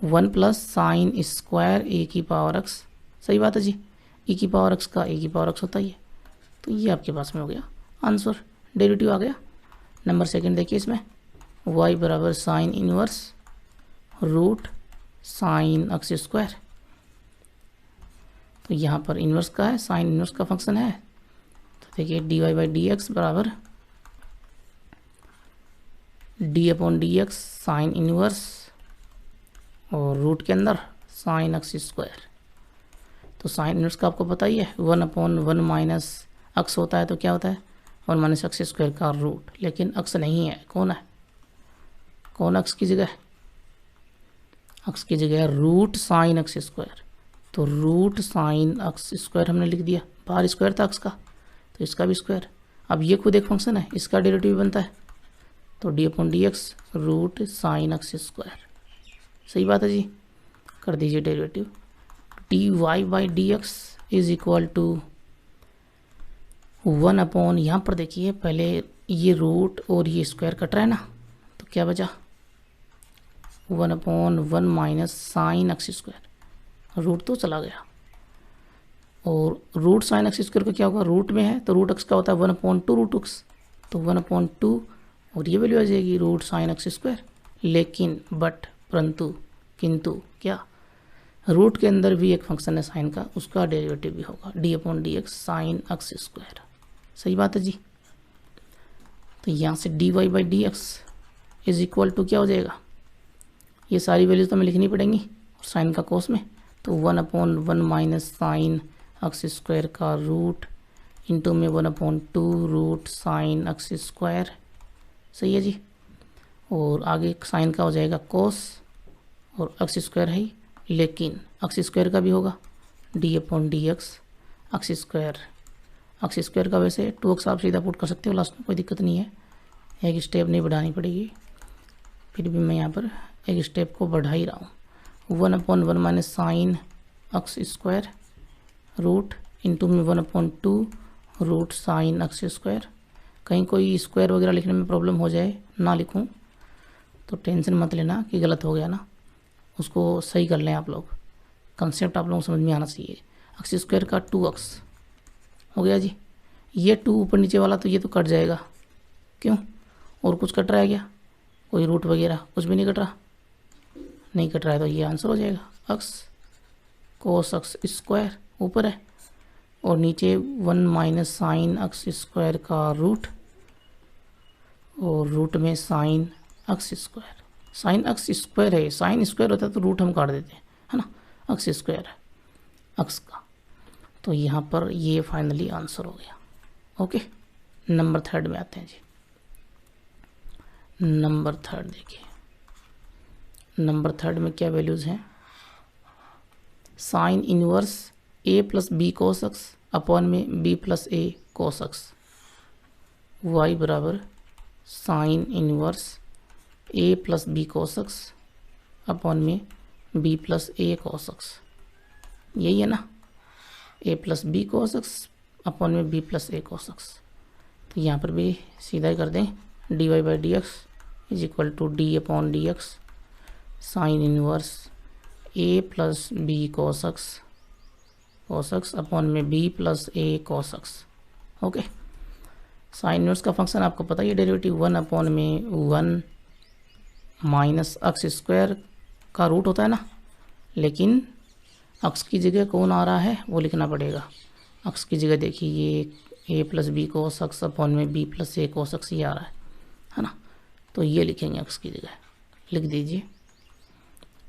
1 + साइन स्क्वायर e⁻x। सही बात है जी। e⁻x का e⁻x होता ही है, तो ये आपके पास में हो गया आंसर, डेरिवेटिव आ गया। नंबर सेकंड देखिए, इसमें y बराबर sine inverse root sign x²। तो यहाँ पर इनवर्स का है, साइन इनवर्स का फंक्शन है, तो देखिए dy/dx बराबर d/dx साइन इनवर्स और रूट के अंदर साइन x²। तो साइन इनवर्स का आपको पता ही है 1/1 - x होता है, तो क्या होता है 1 - x² का रूट, लेकिन x नहीं है, कौन है, कौन x की जगह, x की जगह रूट साइन x², तो रूट साइन x² हमने लिख दिया, बाहर स्क्वायर था x का, तो इसका भी स्क्वायर। अब ये खुद एक फंक्शन है, इसका डेरिवेटिव बनता है, तो d/dx रूट साइन x²। सही बात है जी। कर दीजिए डेरिवेटिव, dy/dx = 1/, यहाँ पर देखिए पहले ये रूट और ये स्क्वायर कट रहा है ना, तो क्या बचा 1/1 - साइन x², रूट तो चला गया, और रूट साइन x² का क्या होगा, रूट में है तो रूट x का होता है 1/2 रूट x, तो 1/2 और ये वैल्यू आ जाएगी रूट साइन x²। लेकिन बट परंतु किंतु क्या, रूट के अंदर भी एक फंक्शन है साइन का, उसका डेरिवेटिव भी होगा d/dx साइन x²। सही बात है जी। तो यहाँ से dy/dx = क्या हो जाएगा, ये सारी वैल्यूज तो हमें लिखनी पड़ेंगी, और साइन का कोस में, तो 1/1 - साइन x² का रूट इंटू में 1/2 रूट साइन x²। सही है जी। और आगे साइन का हो जाएगा कोस, और x² है ही, लेकिन x² का भी होगा d/dx x² का वैसे 2x आप सीधा पुट कर सकते हो लास्ट में, कोई दिक्कत नहीं है, एक स्टेप नहीं बढ़ानी पड़ेगी, फिर भी मैं यहाँ पर एक स्टेप को बढ़ा ही रहा हूँ, 1/1 minus sine x square root into में 1/2 रूट साइन एक्स स्क्वायर। कहीं कोई स्क्वायर वगैरह लिखने में प्रॉब्लम हो जाए, ना लिखूं तो टेंशन मत लेना कि गलत हो गया ना, उसको सही कर लें आप लोग। कंसेप्ट आप लोगों को समझ में आना चाहिए। एक्स स्क्वायर का 2x हो गया जी। ये 2 ऊपर नीचे वाला तो ये तो कट जाएगा, क्यों? और कुछ कट रहा है क्या? कोई रूट वगैरह कुछ भी नहीं कट रहा, नहीं कट रहा है तो ये आंसर हो जाएगा x कोस एक्स स्क्वायर ऊपर है और नीचे 1 माइनस साइन एक्स स्क्वायर का रूट और रूट में sine x square. Sine x square है, साइन स्क्वायर होता है तो रूट हम काट देते हैं, है ना। एक्स स्क्वायर है एक्स का, तो यहाँ पर ये फाइनली आंसर हो गया। ओके, नंबर 3 में आते हैं जी। नंबर 3 देखिए, नंबर 3 में क्या वैल्यूज़ हैं? Sine inverse a plus b cos x upon में b plus a cos x, y बराबर sine inverse a plus b cos x upon में b plus a cos x. यही है ना, a plus b cos x upon में b plus a cos x. तो यहाँ पर भी सीधा ही कर दें, dy by D x is equal to d upon D x sine inverse a plus b cos x upon में b plus a cos x. Okay, sine inverse का फंक्शन आपको पता ही है, डेरिवेटिव 1 अपॉन में 1 माइनस एक्स स्क्वायर का root होता है ना, लेकिन एक्स की जगह कौन आ रहा है वो लिखना पड़ेगा। एक्स की जगह देखिए ये a plus b cos x upon में b plus a cos x ये आ रहा है ना, तो ये लिखेंगे एक्स की जगह, लिख दीजिए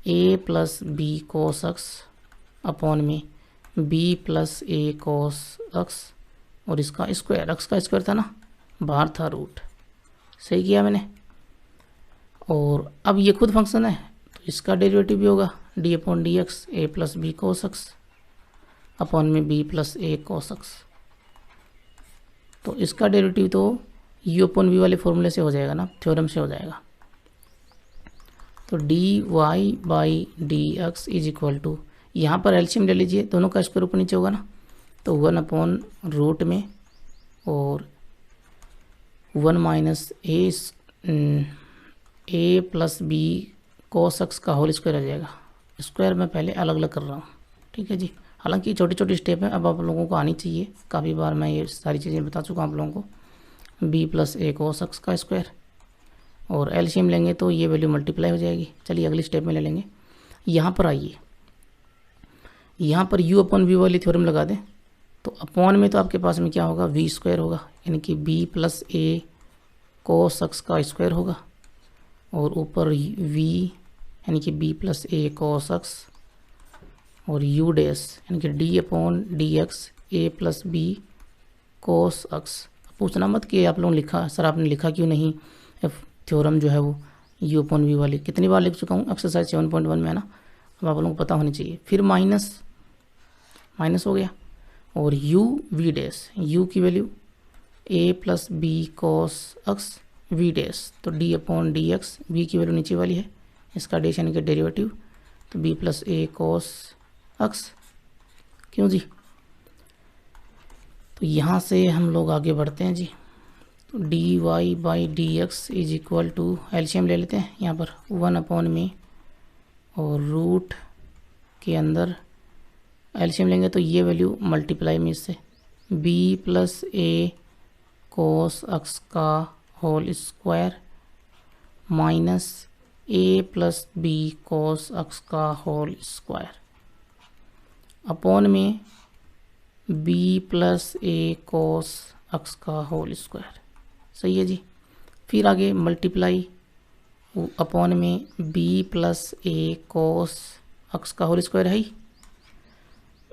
a plus b cos x upon में b plus a cos x और इसका स्क्वायर, एक्स का स्क्वायर था ना, बाहर था रूट, सही किया मैंने। और अब ये खुद फंक्शन है तो इसका डेरिवेटिव भी होगा D upon D x a plus b cos x upon में b plus a cos x. तो इसका डेरिवेटिव तो u अपॉन v वाले फॉर्मूले से हो जाएगा ना, थ्योरम से हो जाएगा। तो D Y by D x is equal to, यहाँ पर एलसीएम ले लीजिए, दोनों का स्क्वायर ऊपर नीचे होगा ना, तो 1 अपॉन रूट में और 1 minus a plus b cos x का होल स्क्वायर आ जाएगा। स्क्वायर मैं पहले अलग अलग कर रहा हूँ, ठीक है जी। हालांकि छोटी छोटी स्टेप है, अब आप लोगों को आनी चाहिए, काफ़ी बार मैं ये सारी चीज़ें बता चुका हूँ आप लोगों को। B plus a cos x का स्क्वायर और एलसीएम लेंगे तो ये वैल्यू मल्टीप्लाई हो जाएगी। चलिए अगली स्टेप में ले लेंगे। यहाँ पर आइए, यहाँ पर u अपॉन वी वाली थ्योरम लगा दें, तो अपॉन में तो आपके पास में क्या होगा, वी स्क्वायर होगा, यानी कि b plus a cos x का स्क्वायर होगा और ऊपर v यानी कि b plus a cos x और u डैश यानी कि d upon D x a plus b cos x. पूछना मत कि आप लोगों ने लिखा, सर आपने लिखा क्यों नहीं थ्योरम जो है वो u अपॉन वी वाली, कितनी बार लिख चुका हूँ एक्सरसाइज 7.1 में, है ना। अब आप लोगों को पता होनी चाहिए। फिर माइनस हो गया और u v डैश, u की value a plus b cos x v dash, तो d upon D x, v की वैल्यू नीचे वाली है, इसका डैश यानी कि डेरिवेटिव, तो b plus a cos x. क्यों जी? तो यहाँ से हम लोग आगे बढ़ते हैं जी। तो D Y by D x is equal to, LCM ले लेते हैं यहाँ पर, 1 अपॉन में और रूट के अंदर एलसीएम लेंगे तो ये वैल्यू मल्टीप्लाई में इससे b plus a cos x का whole square minus a plus b cos x का होल स्क्वायर अपॉन में b plus a cos x का होल स्क्वायर। सही है जी। फिर आगे मल्टीप्लाई अपॉन में b plus a cos x का होल स्क्वायर है ही,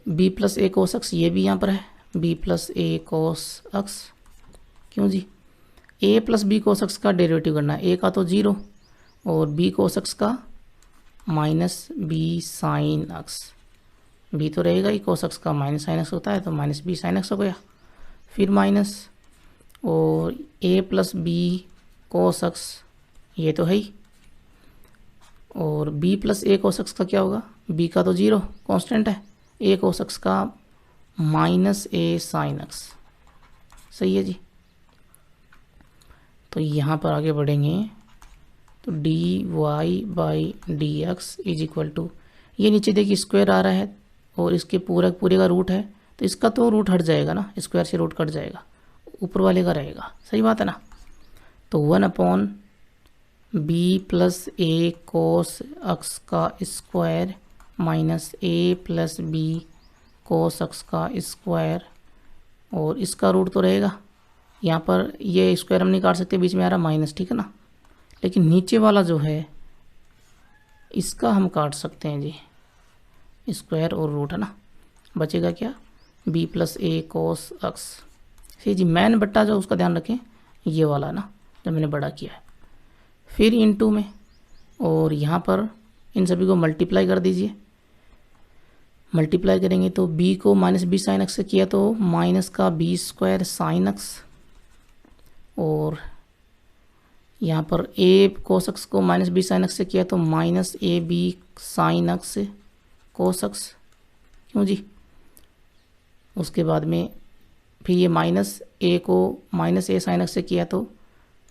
b plus a cos x ये भी यहाँ पर है, b plus a cos x. क्यों जी? a plus b cos x का डेरिवेटिव करना है, a का तो 0 और b कोस एक्स का minus b sine x, b तो रहेगा ही, कोस एक्स का माइनस साइन एक्स होता है तो माइनस b साइन एक्स हो गया। फिर माइनस और a plus b cos x ये तो है ही, और b plus a cos x का क्या होगा, b का तो 0 कांस्टेंट है, a कोस एक्स का माइनस a साइन एक्स। सही है जी। तो यहाँ पर आगे बढ़ेंगे तो D Y by D x is equal to, ये नीचे देखिए स्क्वायर आ रहा है और इसके पूरे का रूट है, तो इसका तो रूट हट जाएगा ना, स्क्वायर से रूट कट जाएगा, ऊपर वाले का रहेगा। सही बात है ना। तो 1 B plus a cos x का square minus a plus b cos x का स्क्वायर, और इसका रूट तो रहेगा, यहाँ पर ये स्क्वायर हम नहीं काट सकते, बीच में आ रहा माइनस, ठीक है ना। लेकिन नीचे वाला जो है इसका हम काट सकते हैं जी, स्क्वायर और रूट है ना, बचेगा क्या, B plus a cos x. सही जी। मैन बट्टा जो उसका ध्यान रखें, ये वाला ना जो मैंने बड़ा किया है, फिर इनटू में, और यहाँ पर इन सभी को मल्टीप्लाई कर दीजिए। मल्टीप्लाई करेंगे तो b को माइनस बी साइन एक्स से किया तो माइनस का बी स्क्वायर साइन एक्स, और यहाँ पर a कोस एक्स को माइनस बी साइन एक्स से किया तो minus a b sine x cos x. क्यों जी। उसके बाद में फिर ये माइनस a को माइनस ए साइन एक्स से किया तो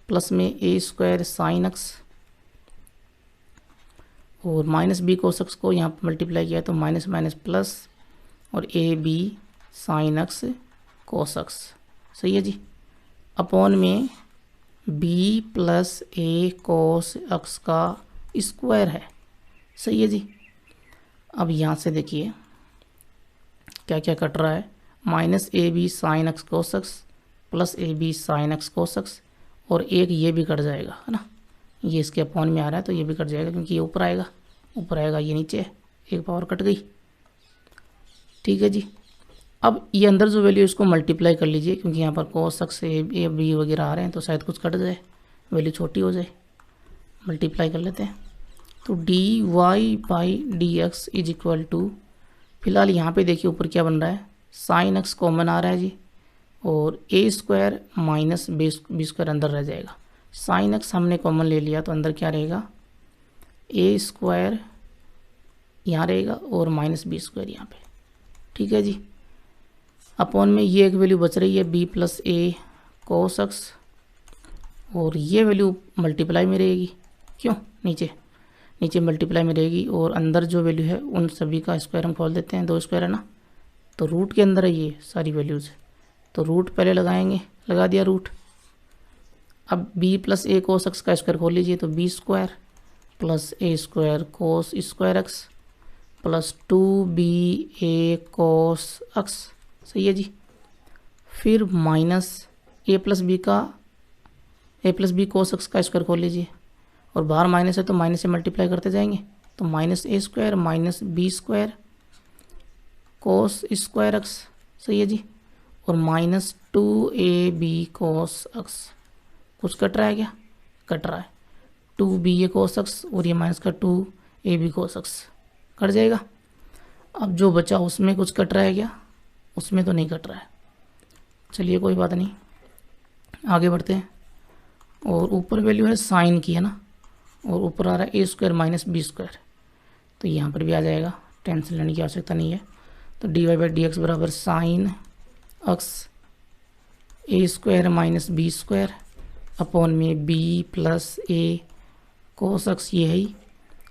प्लस में ए स्क्वायर साइन एक्स, और माइनस बी कोस एक्स को यहाँ पर मल्टीप्लाई किया तो माइनस माइनस प्लस, और a b sine x cos x. सही है जी। अपॉन में b plus a cos x का स्क्वायर है। सही है जी। अब यहाँ से देखिए क्या क्या कट रहा है, minus a b sine x cos x plus a b sine x cos x, और एक ये भी कट जाएगा है ना, ये इसके अपॉन में आ रहा है तो ये भी कट जाएगा, क्योंकि ये ऊपर आएगा, ये नीचे है, एक पावर कट गई। ठीक है जी। अब ये अंदर जो वैल्यू इसको मल्टीप्लाई कर लीजिए, क्योंकि यहाँ पर कोस एक्स ए बी वगैरह आ रहे हैं तो शायद कुछ कट जाए, वैल्यू छोटी हो जाए। मल्टीप्लाई कर लेते हैं तो D Y by D x is equal to, फिलहाल यहाँ पे देखिए ऊपर क्या बन रहा है, साइन एक्स कॉमन आ रहा है जी, और ए स्क्वायर माइनस बी स्क्वायर अंदर रह जाएगा। साइन एक्स हमने कॉमन ले लिया तो अंदर क्या रहेगा, ए स्क्वायर यहाँ रहेगा और माइनस बी स्क्वायर यहाँ पे। ठीक है जी। अपॉन में ये एक वैल्यू बच रही है B plus a cos x, और ये वैल्यू मल्टीप्लाई में रहेगी। क्यों, नीचे मल्टीप्लाई में रहेगी, और अंदर जो वैल्यू है उन सभी का स्क्वायर हम खोल देते हैं, 2 स्क्वायर है ना, तो रूट के अंदर है ये सारी वैल्यूज़, तो रूट पहले लगाएंगे, लगा दिया रूट। अब b plus a cos x का स्क्वायर खोल लीजिए तो b square plus a square cos square x plus 2ba cos x. सही है जी। फिर minus a plus b cos x का स्क्वायर खोल लीजिए, और बाहर माइनस है तो माइनस से मल्टीप्लाई करते जाएंगे, तो minus a square minus b square cos square x. सही है जी। और माइनस 2ab कोस एक्स। कुछ कट रहा है क्या, कट रहा है, 2ba कोस एक्स, और ये माइनस का 2ab कोस एक्स कट जाएगा। अब जो बचा उसमें कुछ कट रहा है क्या, उसमें तो नहीं कट रहा है। चलिए कोई बात नहीं, आगे बढ़ते हैं। और ऊपर वैल्यू है साइन की है ना, और ऊपर आ रहा है ए स्क्वायर माइनस बी स्क्वायर, तो यहाँ पर भी आ जाएगा, टेंशन लेने की आवश्यकता नहीं है। तो D Y by D x बराबर sine x a square minus b square upon में b plus a cos x, ये है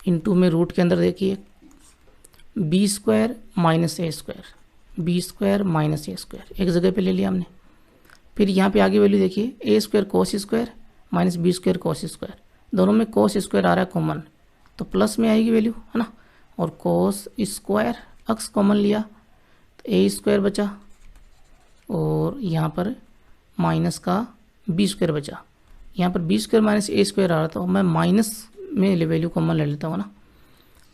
इनटू में रूट के अंदर देखिए b square minus a square, b square minus a square एक जगह पे ले लिया हमने। फिर यहाँ पे आगे वैल्यू देखिए a square cos square minus b square cos square, दोनों में कोस स्क्वायर आ रहा है कॉमन, तो प्लस में आएगी वैल्यू है ना, और कोस स्क्वायर एक्स कॉमन लिया तो ए स्क्वायर बचा, और यहाँ पर माइनस का बी स्क्वायर बचा। यहाँ पर B square minus a square आ रहा था, मैं माइनस में वैल्यू कॉमन ले लेता हूँ ना,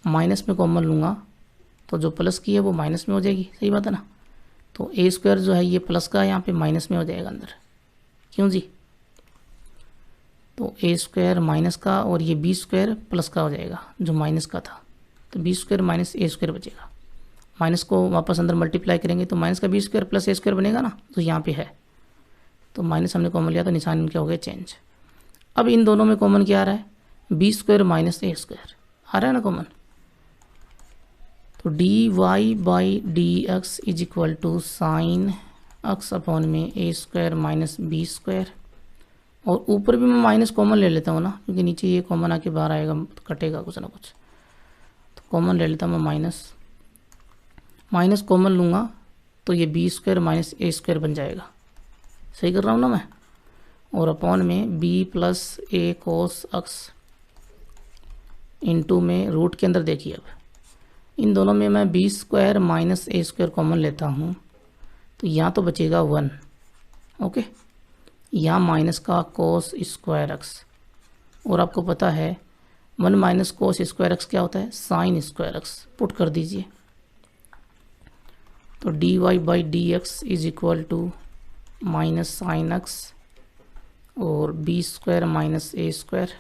माइनस में कॉमन लूँगा तो जो प्लस की है वो माइनस में हो जाएगी। सही बात है ना। तो ए स्क्वायर जो है ये प्लस का यहाँ पे माइनस में हो जाएगा अंदर। क्यों जी, तो ए स्क्वायर माइनस का और ये बी स्क्वायर प्लस का हो जाएगा जो माइनस का था, तो b square minus a square बचेगा। माइनस को वापस अंदर मल्टीप्लाई करेंगे तो माइनस का B square plus a square बनेगा ना, तो यहाँ पे है, तो माइनस हमने कॉमन लिया तो निशान क्या हो गया चेंज। अब इन दोनों में कॉमन क्या आ रहा है, b square minus a square आ रहा है ना कॉमन। तो D Y by D x is equal to sine x upon में a square minus b square, और ऊपर भी मैं माइनस कॉमन ले लेता हूँ ना, क्योंकि नीचे ये कॉमन आके बाहर आएगा तो कटेगा कुछ ना कुछ, तो कॉमन ले लेता हूँ मैं माइनस कॉमन लूँगा तो ये B square minus a square बन जाएगा। सही कर रहा हूँ ना मैं। और अपॉन में b plus a cos x into में रूट के अंदर देखिए, अब इन दोनों में मैं B square minus a square common लेता हूँ तो यहाँ तो बचेगा 1। ओके, यहाँ माइनस का कोस स्क्वायर एक्स, और आपको पता है 1 माइनस कोस स्क्वायर एक्स क्या होता है, साइन स्क्वायर एक्स। पुट कर दीजिए, तो D Y by D x is equal to minus sine x और b square minus a square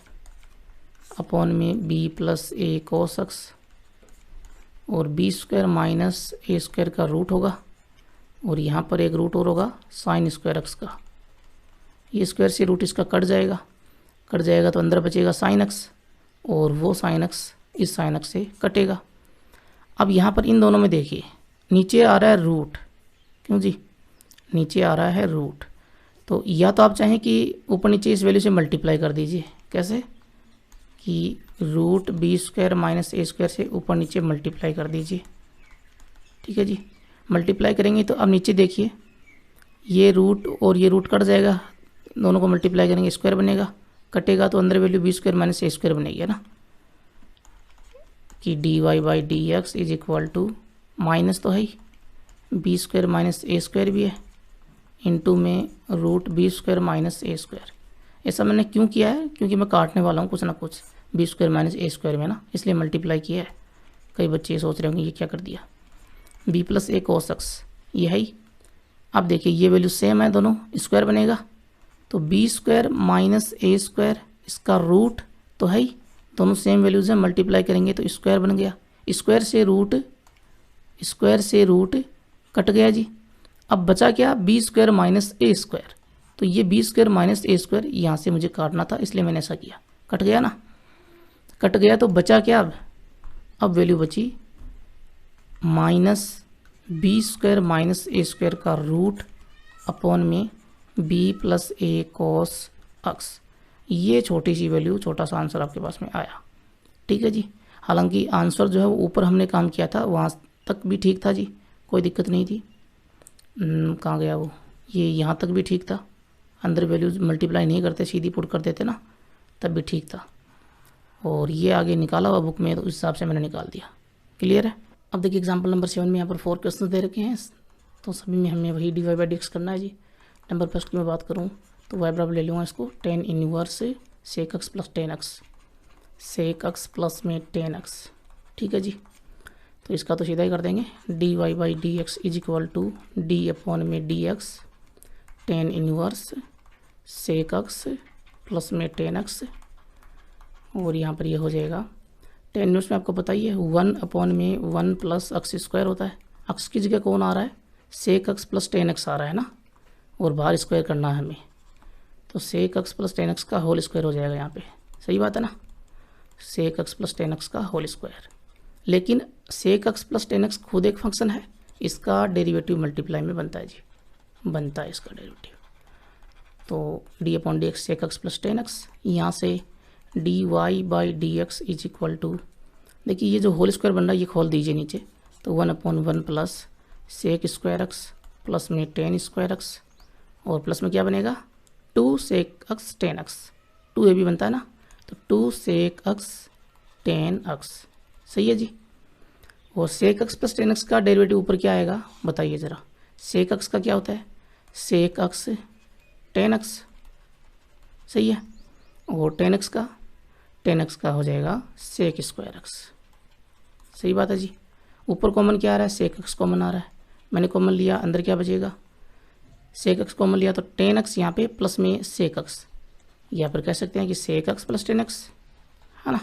upon में b plus a cos x, और b square minus a square का root होगा, और यहाँ पर एक रूट और होगा साइन स्क्वायर एक्स का। ये स्क्वायर से रूट इसका कट जाएगा तो अंदर बचेगा साइन एक्स, और वो साइन एक्स इस साइन एक्स से कटेगा। अब यहाँ पर इन दोनों में देखिए नीचे आ रहा है रूट, क्यों जी, नीचे आ रहा है रूट, तो या तो आप चाहें कि ऊपर नीचे इस वैल्यू से मल्टीप्लाई कर दीजिए। कैसे कि root b square minus a square से ऊपर नीचे मल्टीप्लाई कर दीजिए। ठीक है जी, मल्टीप्लाई करेंगे तो अब नीचे देखिए ये रूट और ये रूट कट जाएगा, दोनों को मल्टीप्लाई करेंगे स्क्वायर बनेगा, कटेगा तो अंदर value b square minus a square बनेगी, है ना, कि D Y by D x is equal to minus तो है ही b square minus a square भी है इंटू में root b square minus a square. ऐसा मैंने क्यों किया है, क्योंकि मैं काटने वाला हूँ कुछ ना कुछ B square minus a square में ना, इसलिए मल्टीप्लाई किया है। कई बच्चे सोच रहे होंगे ये क्या कर दिया, B plus a cos x ये है ही। अब देखिए ये वैल्यू सेम है, दोनों स्क्वायर बनेगा, तो b square minus a square इसका रूट तो है ही, दोनों सेम वैल्यूज हैं, मल्टीप्लाई करेंगे तो स्क्वायर बन गया, स्क्वायर से रूट कट गया जी। अब बचा क्या, B square minus a square, तो ये B square minus a square यहाँ से मुझे काटना था, इसलिए मैंने ऐसा किया, कट गया ना, कट गया तो बचा क्या, अब वैल्यू बची minus b square minus a square का रूट अपॉन में b plus a cos x. ये छोटी सी वैल्यू, छोटा सा आंसर आपके पास में आया। ठीक है जी, हालांकि आंसर जो है वो ऊपर हमने काम किया था वहाँ तक भी ठीक था जी, कोई दिक्कत नहीं थी। कहाँ गया वो, ये यहाँ तक भी ठीक था, अंदर वैल्यूज मल्टीप्लाई नहीं करते सीधी पुट कर देते ना, तब भी ठीक था। और ये आगे निकाला हुआ बुक में तो उस हिसाब से मैंने निकाल दिया। क्लियर है। अब देखिए एग्जाम्पल नंबर 7 में यहाँ पर 4 क्वेश्चन दे रखे हैं, तो सभी में हमें वही d Y by D x करना है जी। नंबर फर्स्ट की मैं बात करूँ तो वाई बराबर ले लूँगा इसको tan inverse sec x plus tan x, sec x plus में टेन एक्स। ठीक है जी, तो इसका तो सीधा ही कर देंगे, d Y by D x is equal to d upon में d x tan inverse sec x plus में टेन एक्स, और यहाँ पर ये हो जाएगा टेन इनवर्स में आपको पता ही है 1 अपॉन में 1 प्लस एक्स स्क्वायर होता है। एक्स की जगह कौन आ रहा है, sec x plus tan x आ रहा है ना, और बाहर स्क्वायर करना है हमें, तो sec x plus tan x का होल स्क्वायर हो जाएगा यहाँ पे। सही बात है ना, sec x plus tan x का होल स्क्वायर। लेकिन sec x plus tan x खुद एक फंक्शन है, इसका डेरिवेटिव मल्टीप्लाई में बनता है जी, बनता है इसका डेरिवेटिव। तो D upon D x sec x plus tan x, यहाँ से D Y by D x is equal to, देखिए ये जो होल स्क्वायर बन रहा है ये खोल दीजिए नीचे, तो 1 upon 1 plus sec square x plus में टेन स्क्वायर एक्स, और प्लस में क्या बनेगा 2 सेक एक्स टेन एक्स, 2 ये भी बनता है ना, तो 2 सेक एक्स टेन एक्स। सही है जी। और sec x plus tan x का डेरिवेटिव ऊपर क्या आएगा बताइए ज़रा, सेक एक्स का क्या होता है, सेक एक्स टेन एक्स। सही है, और टेन एक्स का हो जाएगा सेक स्क्वायर एक्स। सही बात है जी। ऊपर कॉमन क्या आ रहा है, सेक एक्स कॉमन आ रहा है, मैंने कॉमन लिया, अंदर क्या बचेगा, सेक एक्स कॉमन लिया तो टेन एक्स यहाँ पे प्लस में सेक एक्स, या फिर कह सकते हैं कि sec x plus tan x, है ना,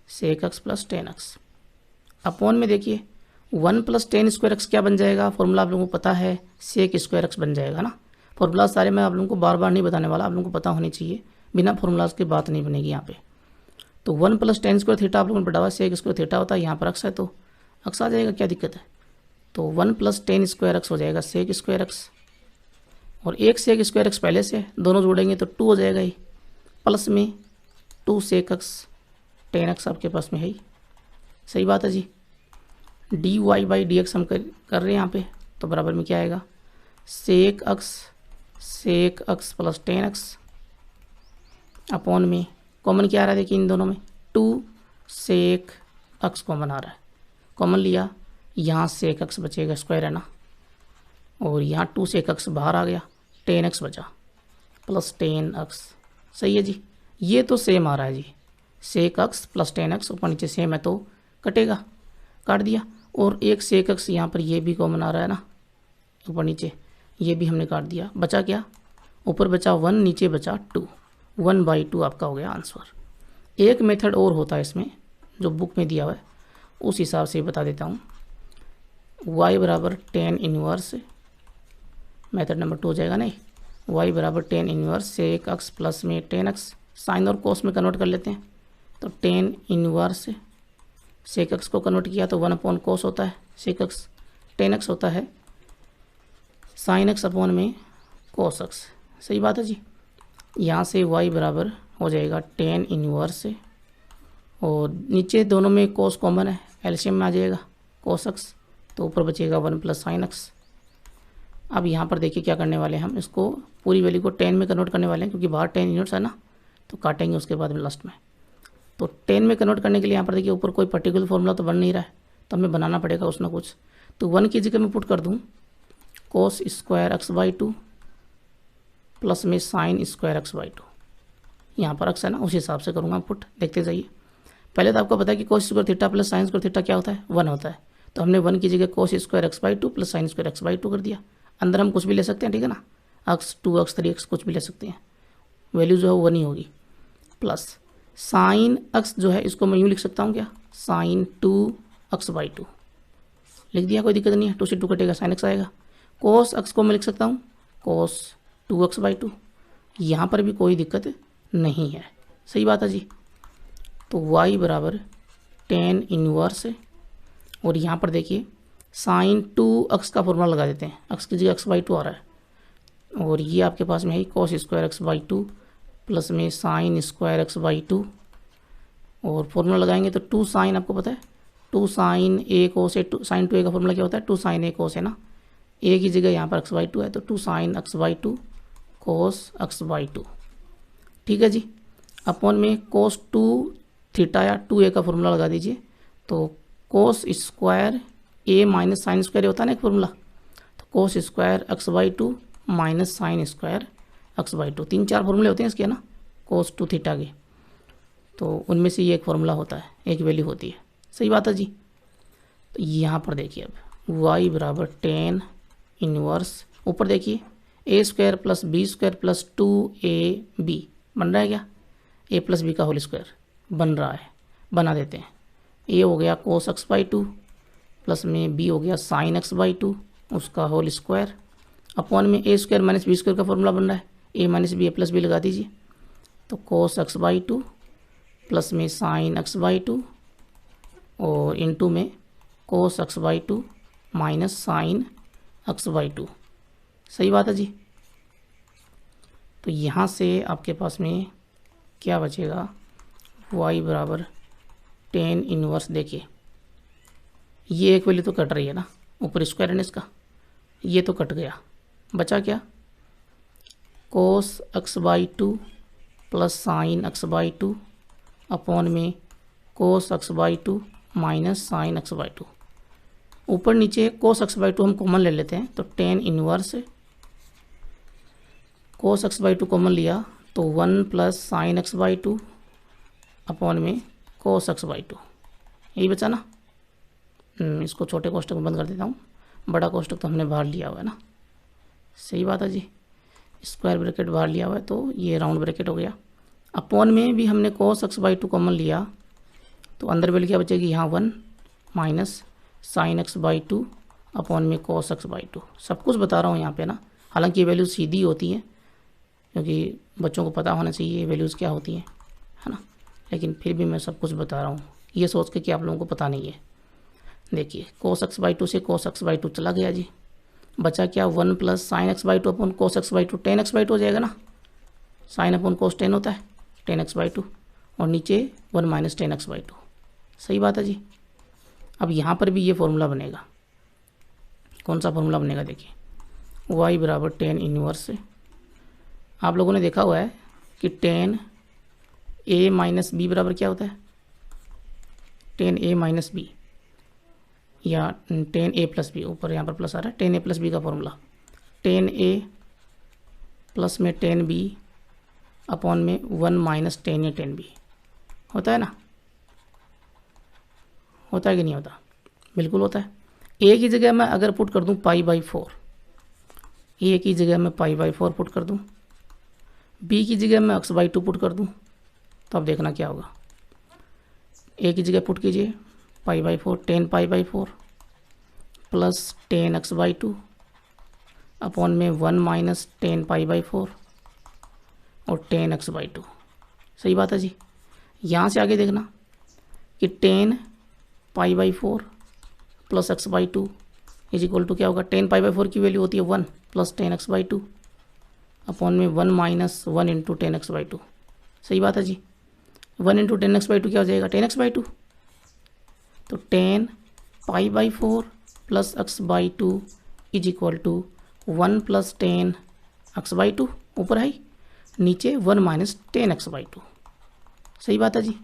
sec x plus tan x upon में देखिए 1 प्लस टेन स्क्वायर एक्स क्या बन जाएगा, फॉर्मूला आप लोगों को पता है, सेक स्क्वायर एक्स बन जाएगा ना। फॉर्मूला सारे मैं आप लोगों को बार बार नहीं बताने वाला, आप लोगों को पता होनी चाहिए, बिना फॉर्मूलाज की बात नहीं बनेगी यहाँ पे। तो 1 प्लस टेन स्क्वायर थीटा आप लोगों ने पढ़ा हुआ है, सेक स्क्वायर थीटा होता है, यहाँ पर अक्स है तो अक्स आ जाएगा, क्या दिक्कत है। तो 1 प्लस टेन स्क्वायर एक्स हो जाएगा सेक स्क्वायर एक्स, और एक सेक स्क्वायर एक्स पहले से दोनों जोड़ेंगे तो 2 हो जाएगा ही, प्लस में 2 सेक एक्स, टेन एक्स आपके पास में है ही। सही बात है जी। D Y by D x हम कर रहे हैं यहाँ पे, तो बराबर में क्या आएगा, sec x plus tan x upon में कॉमन क्या आ रहा है देखिए इन दोनों में, 2 सेक एक्स कॉमन आ रहा है, कॉमन लिया, यहाँ सेक एक्स बचेगा, स्क्वायर है ना, और यहाँ 2 सेक एक्स बाहर आ गया, टेन एक्स बचा प्लस टेन एक्स। सही है जी, ये तो सेम आ रहा है जी, sec x plus tan x ऊपर नीचे सेम है तो कटेगा, काट दिया। और एक सेक एक्स यहाँ पर ये भी कॉमन आ रहा है ना, ऊपर नीचे ये भी हमने काट दिया, बचा क्या, ऊपर बचा 1 नीचे बचा 2, 1/2 आपका हो गया आंसर। एक मेथड और होता है इसमें जो बुक में दिया हुआ है, उस हिसाब से बता देता हूँ। y बराबर टेन इनवर्स, मेथड नंबर 2 हो जाएगा नहीं, y बराबर tan inverse sec x plus में टेन एक्स, साइन और कोस में कन्वर्ट कर लेते हैं, तो टेन इनवर्स सेक एक्स को कन्वर्ट किया तो 1 अपॉन कोस होता है सेक एक्स, टेन एक्स होता है साइन एक्स अपॉन में कोस एक्स। सही बात है जी। यहाँ से y बराबर हो जाएगा टेन इनवर्स, और नीचे दोनों में कोस कॉमन है, एलसीएम में आ जाएगा कोस एक्स, तो ऊपर बचेगा 1 प्लस साइन एक्स। अब यहाँ पर देखिए क्या करने वाले हैं हम, इसको पूरी वैल्यू को 10 में कन्वर्ट करने वाले हैं, क्योंकि बाहर 10 यूनिट्स है ना, तो काटेंगे उसके बाद में लास्ट में। तो 10 में कन्वर्ट करने के लिए यहाँ पर देखिए ऊपर कोई पर्टिकुलर फॉर्मूला तो बन नहीं रहा है, तो हमें बनाना पड़ेगा कुछ ना कुछ। तो 1 की जगह मैं पुट कर दूँ कोस स्क्वायर एक्स बाई 2 प्लस में साइन स्क्वायर एक्स बाई 2, यहाँ पर एक्स है ना, उस हिसाब से करूँगा पुट, देखते जाइए। पहले तो आपको पता है कि कोस square theta plus sign square theta क्या होता है, 1 होता है, तो हमने 1 की जगह कोस square x by 2 plus sine square x by 2 कर दिया। अंदर हम कुछ भी ले सकते हैं, ठीक है ना, एक्स 2 एक्स 3 एक्स कुछ भी ले सकते हैं, वैल्यू जो है वो 1 ही होगी, प्लस साइन एक्स जो है इसको मैं यूँ लिख सकता हूँ क्या, साइन 2 एक्स बाई 2 लिख दिया, कोई दिक्कत नहीं है, 2 से 2 कटेगा साइन एक्स आएगा। कोस एक्स को मैं लिख सकता हूँ कोस 2 एक्स बाई 2, यहाँ पर भी कोई दिक्कत नहीं है। सही बात है जी। तो y बराबर टेन इनवर्स, और यहाँ पर देखिए साइन 2 एक्स का फॉर्मूला लगा देते हैं, एक्स की जगह एक्स बाई 2 आ रहा है, और ये आपके पास में है कोस स्क्वायर एक्स बाई 2 प्लस में साइन स्क्वायर एक्स बाई 2, और फॉर्मूला लगाएंगे तो 2 साइन, आपको पता है 2 साइन ए कोस है, 2 साइन 2a का फॉर्मूला क्या होता है, 2 साइन ए कोस है ना, ए की जगह यहाँ पर एक्स बाई 2 है, तो 2 sine x by 2 cos x by 2, ठीक है जी। अपॉन में कोस 2 थीटा या 2a का फॉर्मूला लगा दीजिए, तो कोस स्क्वायर ए माइनस साइन स्क्वायर होता है ना एक फॉर्मूला, तो कोस square x by 2 minus sine square x by 2, 3-4 फॉर्मूले होते हैं इसके ना कोस 2 थीटा के, तो उनमें से ये एक फॉर्मूला होता है, एक वैल्यू होती है। सही बात है जी। तो यहाँ पर देखिए अब y बराबर टेन इनवर्स, ऊपर देखिए a square plus b square plus 2ab बन रहा है क्या, a प्लस बी का होल स्क्वायर बन रहा है, बना देते हैं। ए हो गया कोस एक्स बाई 2 प्लस में बी हो गया साइन एक्स बाई 2 उसका होल स्क्वायर, अपॉन में a square minus b square का फॉर्मूला बन रहा है, ए माइनस बी ए प्लस बी लगा दीजिए, तो कोस एक्स बाई 2 प्लस में साइन एक्स बाई 2 और इनटू में cos x by 2 minus sine x by 2। सही बात है जी। तो यहाँ से आपके पास में क्या बचेगा, y बराबर टेन इनवर्स, देखिए ये एक वैल्यू तो कट रही है ना, ऊपर स्क्वायर है ना इसका, ये तो कट गया, बचा क्या, cos x by 2 plus sine x by 2 upon में cos x by 2 minus sine x by 2, ऊपर नीचे कोस एक्स बाई 2 हम कॉमन ले लेते हैं, तो tan inverse cos x by 2 common लिया तो 1 plus sine x by 2 upon में कोस एक्स बाई 2, यही बचा ना। इसको छोटे कोष्टक में बंद कर देता हूँ, बड़ा कोष्टक तो हमने बाहर लिया हुआ है ना। सही बात है जी, स्क्वायर ब्रैकेट बाहर लिया हुआ है तो ये राउंड ब्रैकेट हो गया। अपॉन में भी हमने कोस एक्स बाई 2 कॉमन लिया, तो अंदर वैल्यू क्या बचेगी, यहाँ 1 minus sine x by 2 upon में कोस एक्स बाई 2। सब कुछ बता रहा हूँ यहाँ पे ना, हालांकि ये वैल्यूज सीधी होती हैं, क्योंकि बच्चों को पता होना चाहिए ये वैल्यूज़ क्या होती हैं, है ना। लेकिन फिर भी मैं सब कुछ बता रहा हूँ ये सोच के कि आप लोगों को पता नहीं है। देखिए cos x/2 से cos x/2 चला गया जी, बचा क्या 1 plus sin x/2 upon cos x/2, tan x/2 हो जाएगा ना, sin अपॉन cos tan होता है tan x/2 और नीचे 1 माइनस tan x/2। सही बात है जी। अब यहाँ पर भी ये फॉर्मूला बनेगा। कौन सा फॉर्मूला बनेगा? देखिए y बराबर tan इनवर्स, आप लोगों ने देखा हुआ है कि tan a माइनस बी बराबर क्या होता है, tan a माइनस बी या tan a प्लस बी, ऊपर यहाँ पर प्लस आ रहा है, tan a प्लस बी का फॉर्मूला tan a प्लस में tan b अपॉन में 1 minus tan a tan b होता है ना, होता है कि नहीं होता? बिल्कुल होता है। a की जगह मैं अगर पुट कर दूं π/4, a की जगह मैं π/4 पुट कर दूं, b की जगह मैं x/2 पुट कर दूं, तो अब देखना क्या होगा। a की जगह पुट कीजिए π/4 tan π/4 plus tan x/2 upon में 1 माइनस tan π/4 और tan x/2। सही बात है जी। यहाँ से आगे देखना कि tan π/4 plus x/2 is equal to क्या होगा, tan π/4 की वैल्यू होती है 1 प्लस tan x/2 अपॉन में 1 माइनस 1 इंटू tan x/2। सही बात है जी। 1 इंटू tan x/2 क्या हो जाएगा, tan x/2, तो tan π/4 plus x/2 is equal to 1 plus tan x/2, ऊपर है नीचे 1 माइनस tan x/2। सही बात है जी।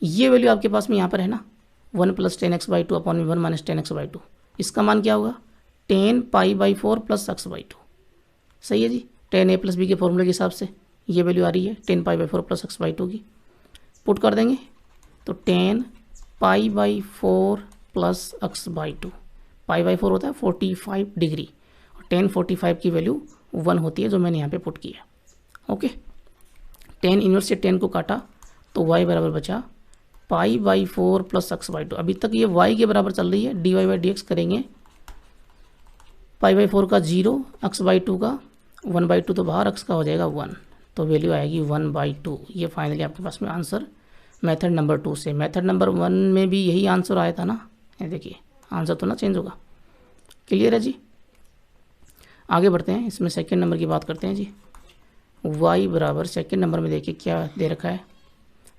ये वैल्यू आपके पास में यहाँ पर है ना, 1 प्लस tan x/2 अपॉन में 1 माइनस tan x/2, इसका मान क्या होगा, tan π/4 प्लस x/2। सही है जी। tan a प्लस बी के फॉर्मूले के हिसाब से ये वैल्यू आ रही है tan π/4 प्लस x/2 की, पुट कर देंगे तो tan π/4 प्लस x/2, π/4 होता है 45 डिग्री और tan 45 की वैल्यू 1 होती है जो मैंने यहाँ पे पुट किया। ओके, tan इनवर्स से tan को काटा तो y बराबर बचा π/4 प्लस x/2। अभी तक ये y के बराबर चल रही है, dy/dx करेंगे, π/4 का 0, x/2 का 1/2 तो बाहर, x का हो जाएगा 1, तो वैल्यू आएगी 1/2। ये फाइनली आपके पास में आंसर मेथड नंबर 2 से। मेथड नंबर 1 में भी यही आंसर आया था ना, ये देखिए आंसर तो ना चेंज होगा। क्लियर है जी। आगे बढ़ते हैं, इसमें सेकेंड नंबर की बात करते हैं जी। y बराबर सेकेंड नंबर में देखिए क्या दे रखा है,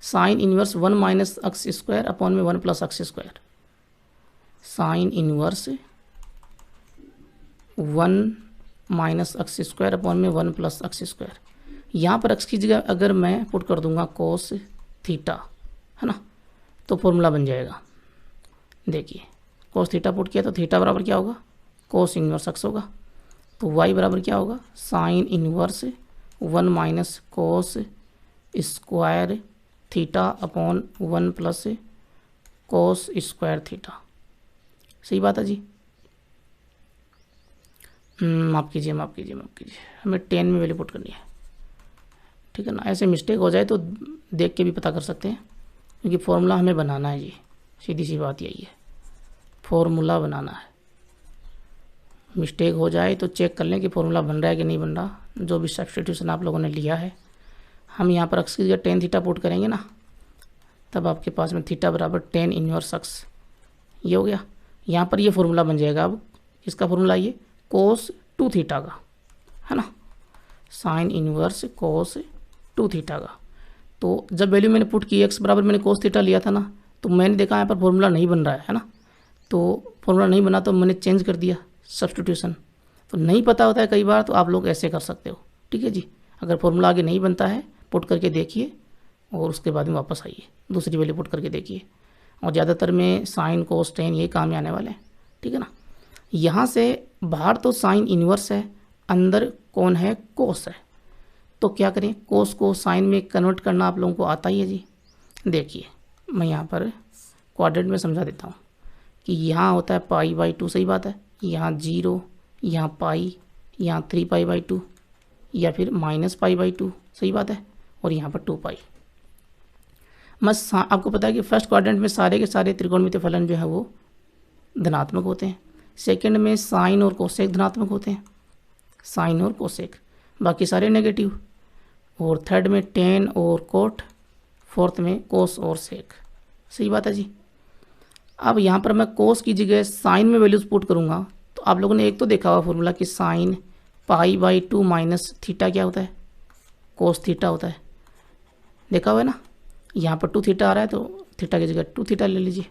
sine inverse 1 minus x square upon में 1 plus x square. Sign inverse 1 minus x square upon में 1 प्लस एक्स स्क्वायर। यहाँ पर एक्स की जगह अगर मैं पुट कर दूंगा कोस थीटा, है ना, तो फॉर्मूला बन जाएगा। देखिए कोस थीटा पुट किया तो थीटा बराबर क्या होगा, कोस इनवर्स एक्स होगा, तो y बराबर क्या होगा, sign inverse 1 minus cos square theta upon 1 plus कोस स्क्वायर थीटा। सही बात है जी। माफ़ कीजिए, हमें 10 में वैल्यू पुट करनी है, ठीक है ना। ऐसे मिस्टेक हो जाए तो देख के भी पता कर सकते हैं, क्योंकि फॉर्मूला हमें बनाना है जी, सीधी सी बात यही है, फॉर्मूला बनाना है। मिस्टेक हो जाए तो चेक कर लें कि फॉर्मूला बन रहा है कि नहीं बन रहा। जो भी सब्स्टिट्यूशन आप लोगों ने लिया है, हम यहाँ पर एक्स की जगह tan थीटा पुट करेंगे ना, तब आपके पास में थीटा बराबर tan इनवर्स एक्स, ये हो गया। यहाँ पर ये फॉर्मूला बन जाएगा। अब इसका फॉर्मूला ये कोस 2 थीटा का, है ना, साइन इनवर्स कोस 2 थीटा का। तो जब वैल्यू मैंने पुट की एक्स बराबर मैंने कोस थीटा लिया था ना, तो मैंने देखा यहाँ पर फॉर्मूला नहीं बन रहा है ना, तो फॉर्मूला नहीं बना तो मैंने चेंज कर दिया सब्स्टिट्यूशन। तो नहीं पता होता है कई बार, तो आप लोग ऐसे कर सकते हो, ठीक है जी। अगर फॉर्मूला आगे नहीं बनता है, पुट करके देखिए और उसके बाद में वापस आइए, दूसरी वैल्यू पुट करके देखिए। और ज़्यादातर में साइन कोस टेन यही काम में आने वाले हैं, ठीक है ना। यहाँ से बाहर तो साइन इन्वर्स है, अंदर कौन है, कोस है। तो क्या करें, कोस को साइन में कन्वर्ट करना आप लोगों को आता ही है जी। देखिए मैं यहाँ पर क्वाड्रेंट में समझा देता हूँ कि यहाँ होता है π/2, सही बात है, यहाँ 0, यहाँ पाई, यहाँ 3π/2 या फिर -π/2, सही बात है, और यहाँ पर 2π। आपको पता है कि फर्स्ट क्वाड्रेंट में सारे के सारे त्रिकोणमितीय फलन जो है वो धनात्मक होते हैं। सेकंड में साइन और कोसेक धनात्मक होते हैं, साइन और कोसेक, बाकी सारे नेगेटिव। और थर्ड में टेन और कोट, फोर्थ में कोस और सेक। सही बात है जी। अब यहाँ पर मैं कोस की जगह साइन में वैल्यूज़ पुट करूँगा तो आप लोगों ने एक तो देखा हुआ फॉर्मूला कि sine pi by 2 minus theta क्या होता है, कोस थीटा होता है, देखा हुआ है ना। यहाँ पर 2 थीटा आ रहा है तो थीटा की जगह 2 थीटा ले लीजिए,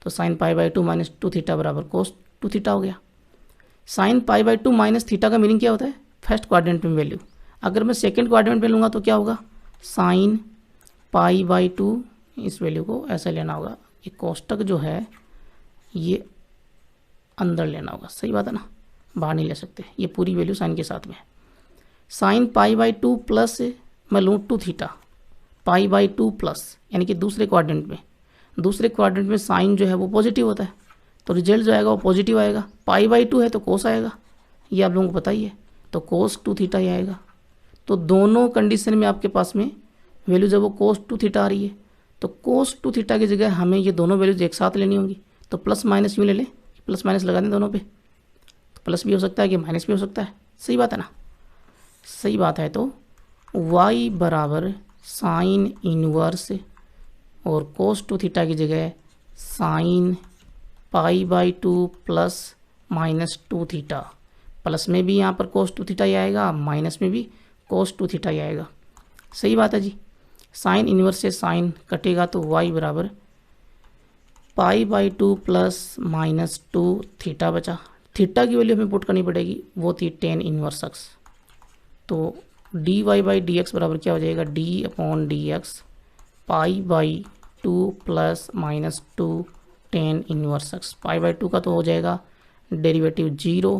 तो sine pi by 2 minus 2 theta बराबर कोस 2 थीटा हो गया। Sine pi by 2 minus theta का मीनिंग क्या होता है, फर्स्ट क्वाड्रेंट में वैल्यू। अगर मैं सेकंड क्वाड्रेंट में लूँगा तो क्या होगा, साइन पाई बाई 2, इस वैल्यू को ऐसे लेना होगा, ये कोष्टक जो है ये अंदर लेना होगा। सही बात है ना, बाहर नहीं ले सकते, ये पूरी वैल्यू साइन के साथ में है। साइन पाई बाई 2 प्लस मैं लूँ 2 थीटा, पाई बाई 2 प्लस यानी कि दूसरे क्वाड्रेंट में साइन जो है वो पॉजिटिव होता है, तो रिजल्ट जो आएगा वो पॉजिटिव आएगा। पाई बाई 2 है तो कोस आएगा, ये आप लोगों को पता ही है, तो कोस 2 थीटा ही आएगा। तो दोनों कंडीशन में आपके पास में वैल्यू जब वो कोस 2 थीटा आ रही है तो कोस 2 थीटा की जगह हमें ये दोनों वैल्यूज एक साथ लेनी होंगी, तो प्लस माइनस यूँ ले लें, प्लस माइनस लगा दें दोनों पे, तो प्लस भी हो सकता है कि माइनस भी हो सकता है। सही बात है ना, सही बात है। तो y बराबर साइन इनवर्स और कोस 2 थीटा की जगह sine pi by 2 plus minus 2 theta, plus में भी यहाँ पर कोस 2 थीटा ही आएगा, माइनस में भी कोस 2 थीटा ही आएगा। सही बात है जी। साइन इनवर्स से साइन कटेगा तो y बराबर pi by 2 plus minus 2 theta बचा। थीटा की वैल्यू हमें पुट करनी पड़ेगी, वो थी टेन इनवर्स एक्स, तो D Y by D x बराबर क्या हो जाएगा, d upon D x pi by 2 plus minus 2 tan inverse x. Pi by 2 का तो हो जाएगा डेरिवेटिव 0,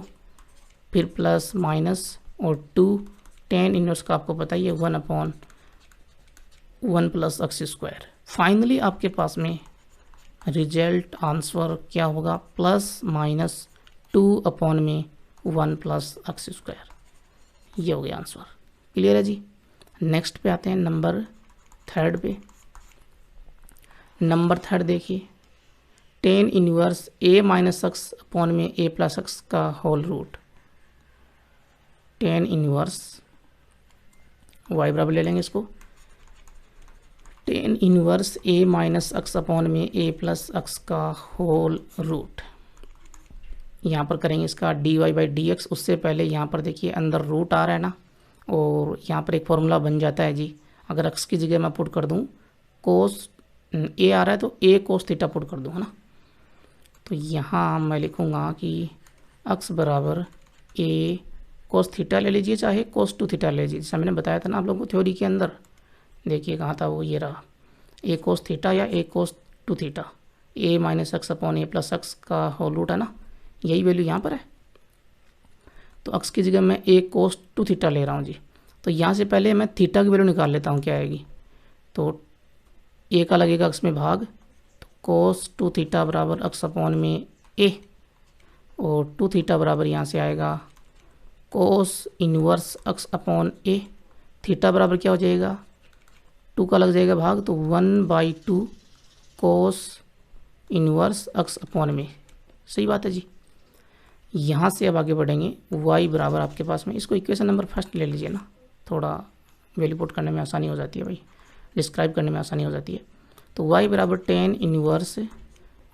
फिर प्लस माइनस और 2, टेन इनवर्स का आपको पता ही है 1 upon 1 plus x square. Finally आपके पास में रिजल्ट आंसर क्या होगा, प्लस माइनस 2 अपॉन में 1 प्लस एक्स स्क्वायर, ये हो गया आंसर। क्लियर है जी। नेक्स्ट पे आते हैं नंबर थर्ड पे। नंबर थर्ड देखिए, tan inverse a minus x upon में ए प्लस एक्स का whole root. Tan inverse y बराबर ले लेंगे इसको, tan inverse a minus x upon में ए प्लस एक्स का होल रूट। यहाँ पर करेंगे इसका d Y by D x. उससे पहले यहाँ पर देखिए अंदर रूट आ रहा है ना, और यहाँ पर एक फॉर्मूला बन जाता है जी। अगर एक्स की जगह मैं पुट कर दूँ कोस ए आ रहा है तो ए कोस थीटा पुट कर दूँ, है ना। तो यहाँ मैं लिखूँगा कि एक्स बराबर ए कोस थीटा ले लीजिए, चाहे कोस 2 थीटा ले लीजिए, जैसा मैंने बताया था ना आप लोगों को थ्योरी के अंदर। देखिए कहाँ था वो, ये रहा, ए कोस थीटा या ए कोस 2 थीटा, ए माइनस एक्स अपॉन ए प्लस एक्स का होल रूट है ना, यही वैल्यू यहाँ पर है। तो एक्स की जगह मैं ए कोस 2 थीटा ले रहा हूँ जी। तो यहाँ से पहले मैं थीटा की वैल्यू निकाल लेता हूँ क्या आएगी, तो ए का लगेगा एक्स में भाग, तो कोस 2 थीटा बराबर एक्स अपॉन में ए, और 2 थीटा बराबर यहाँ से आएगा कोस इनवर्स एक्स अपॉन ए। थीटा बराबर क्या हो जाएगा, 2 का लग जाएगा भाग, तो 1/2 कोस इनवर्स एक्स अपॉन में। सही बात है जी। यहाँ से अब आगे बढ़ेंगे, y बराबर आपके पास में, इसको इक्वेशन नंबर फर्स्ट ले लीजिए ना, थोड़ा वैल्यू पुट करने में आसानी हो जाती है भाई, डिस्क्राइब करने में आसानी हो जाती है। तो y बराबर टेन इनवर्स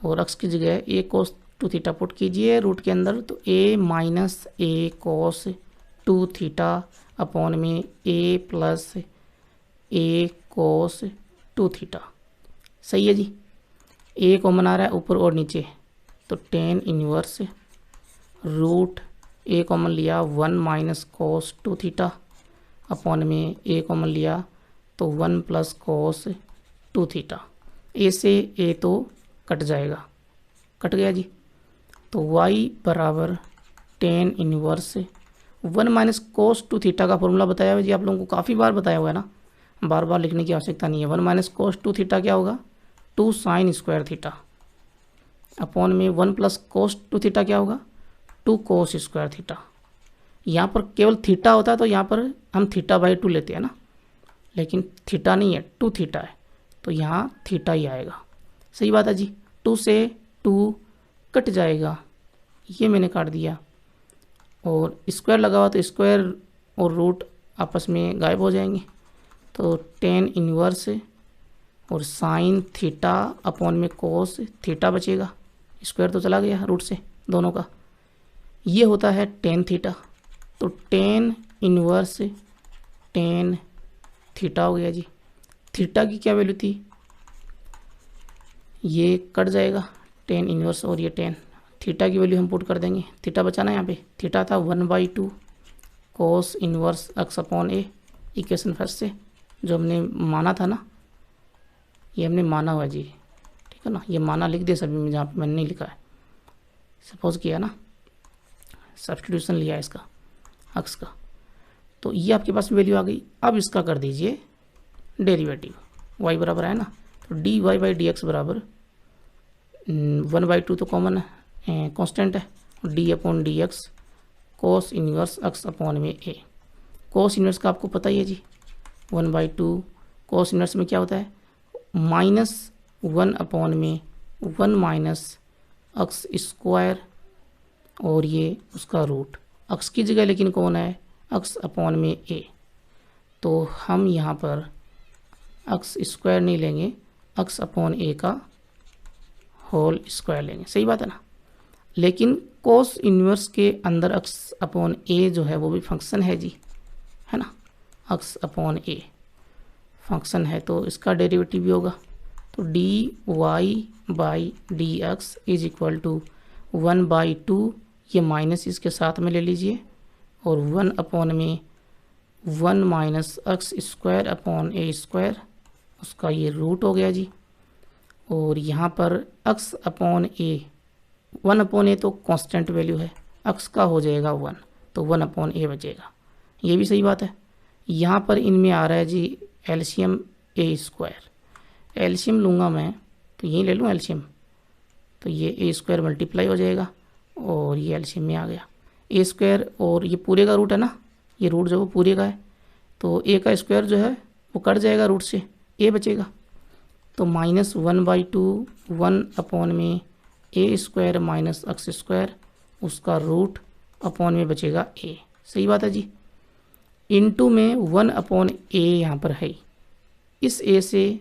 और x की जगह a कोस 2 थीटा पुट कीजिए रूट के अंदर, तो a minus a cos 2 theta upon में a plus a cos 2 theta. सही है जी। a कॉमन आ रहा है ऊपर और नीचे, तो tan inverse root a common लिया 1 माइनस कोस 2 थीटा अपॉन में a कॉमन लिया तो 1 प्लस कोस 2 थीटा। a से a तो कट जाएगा, कट गया जी। तो y बराबर tan inverse 1 minus cos 2 theta का फॉर्मूला बताया हुआ जी, आप लोगों को काफ़ी बार बताया हुआ है ना, बार बार लिखने की आवश्यकता नहीं है। 1 माइनस कोस 2 थीटा क्या होगा, 2 साइन स्क्वायर थीटा अपॉन में 1 प्लस कोस 2 थीटा क्या होगा, 2 कोस स्क्वायर थीटा। यहाँ पर केवल थीटा होता है तो यहाँ पर हम थीटा बाई 2 लेते हैं ना, लेकिन थीटा नहीं है, 2 थीटा है, तो यहाँ थीटा ही आएगा। सही बात है जी। 2 से 2 कट जाएगा, ये मैंने काट दिया, और स्क्वायर लगा हुआ तो स्क्वायर और रूट आपस में गायब हो जाएंगे। तो टेन इनवर्स और साइन थीटा अपॉन में कोस थीटा बचेगा, स्क्वायर तो चला गया रूट से दोनों का। ये होता है टेन थीटा, तो टेन इनवर्स टेन थीटा हो गया जी। थीटा की क्या वैल्यू थी, ये कट जाएगा टेन इनवर्स और ये टेन, थीटा की वैल्यू हम पुट कर देंगे। थीटा बचाना यहाँ पे, थीटा था 1/2 कोस इनवर्स एक्स अपॉन ए, इक्वेशन फर्स्ट से जो हमने माना था ना, ये हमने माना हुआ जी, ठीक है ना। ये माना लिख दे सभी में, जहाँ पे मैंने नहीं लिखा है, सपोज किया ना, सब्स्टिट्यूशन लिया इसका एक्स का। तो ये आपके पास वैल्यू आ गई। अब इसका कर दीजिए डेरिवेटिव, y बराबर है ना, तो dy बाई डी एक्स बराबर 1/2 तो कॉमन है, कांस्टेंट है, D upon D x cos inverse x upon में ए। कोस इनवर्स का आपको पता ही है जी, 1/2 कोस इनवर्स में क्या होता है, -1 अपॉन में 1 माइनस एक्स स्क्वायर और ये उसका रूट, एक्स की जगह लेकिन कौन है, एक्स अपॉन में ए। तो हम यहाँ पर एक्स स्क्वायर नहीं लेंगे, एक्स अपॉन ए का होल स्क्वायर लेंगे, सही बात है ना। लेकिन कोस इन्वर्स के अंदर एक्स अपॉन ए जो है वो भी फंक्शन है जी, है ना, एक्स अपॉन ए फंक्शन है, तो इसका डेरिवेटिव भी होगा। तो D Y by D x is equal to 1/2, ये माइनस इसके साथ में ले लीजिए, और 1 अपॉन में 1 माइनस एक्स स्क्वायर अपॉन ए स्क्वायर, उसका ये रूट हो गया जी। और यहाँ पर x upon A, 1 upon a तो कांस्टेंट वैल्यू है, एक्स का हो जाएगा 1, तो 1 अपॉन ए बचेगा, ये भी सही बात है। यहाँ पर इनमें आ रहा है जी एलसीएम ए स्क्वायर, एलसीएम लूँगा मैं तो यही ले लूँ एलसीएम, तो ये ए स्क्वायर मल्टीप्लाई हो जाएगा और ये एलसीएम में आ गया ए स्क्वायर, और ये पूरे का रूट है ना, ये रूट जो वो पूरे का है, तो ए का स्क्वायर जो है वो कट जाएगा रूट से, ए बचेगा। तो -1/2 1 अपॉन में a square minus x square, उसका रूट अपॉन में बचेगा ए, सही बात है जी। इनटू में 1 अपॉन ए यहाँ पर है, इस ए से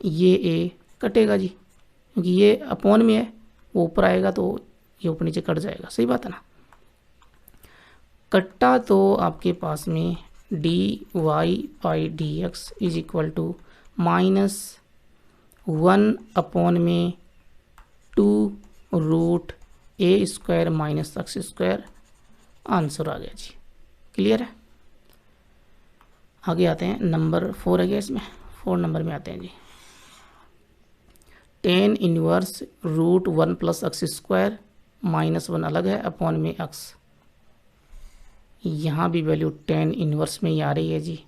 ये ए कटेगा जी, क्योंकि ये अपॉन में है, वो ऊपर आएगा तो ये ऊपर नीचे कट जाएगा, सही बात है ना। कट्टा तो आपके पास में d Y by D x is equal to -1 upon में 2 root a square minus x square, answer आ गया जी, क्लियर है। आगे आते हैं, नंबर 4 है गया इसमें, 4 नंबर में आते हैं जी। Tan inverse root 1 plus x square -1 अलग है अपॉन में एक्स, यहाँ भी वैल्यू टेन इनवर्स में ही आ रही है जी।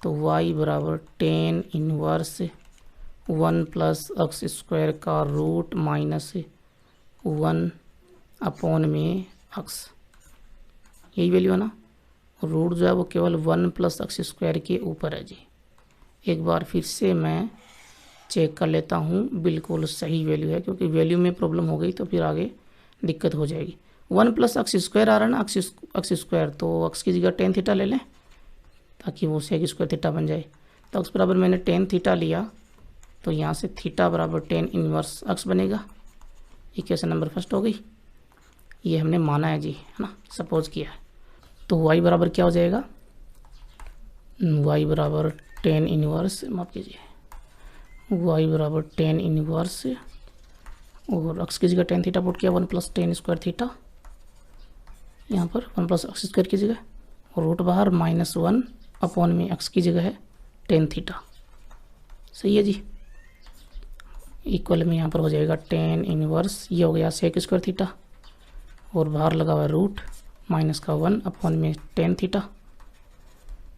तो y बराबर tan inverse 1 plus x square का रूट -1 अपॉन में एक्स, यही वैल्यू है ना। रूट जो है वो केवल 1 प्लस एक्स स्क्वायर के ऊपर है जी। एक बार फिर से मैं चेक कर लेता हूँ, बिल्कुल सही वैल्यू है, क्योंकि वैल्यू में प्रॉब्लम हो गई तो फिर आगे दिक्कत हो जाएगी। 1 प्लस एक्स स्क्वायर आ रहा है ना, एक्स स्क्वायर, तो एक्स की जगह टेन थीटा ले लें ताकि वो सेक स्क्वायर थीटा बन जाए। तो एक्स बराबर मैंने टेन थीटा लिया, तो यहाँ से थीटा बराबर टेन इनवर्स एक्स बनेगा, इक्वेशन नंबर फर्स्ट हो गई। ये हमने माना है जी, है ना, सपोज किया है। तो y बराबर क्या हो जाएगा, y बराबर टेन इनवर्स, माफ कीजिए, y बराबर टेन इनवर्स, और एक्स की जगह टेन थीटा पुट किया, 1 प्लस टेन स्क्वायर थीटा, यहाँ पर 1 प्लस एक्स स्क्वायर की जगह, और रूट बाहर -1 अपॉन में एक्स की जगह है टेन थीटा, सही है जी। इक्वल में यहाँ पर हो जाएगा टेन इनवर्स, ये हो गया सेक स्क्वायर थीटा, और बाहर लगा हुआ रूट -1 अपॉन में tan theta.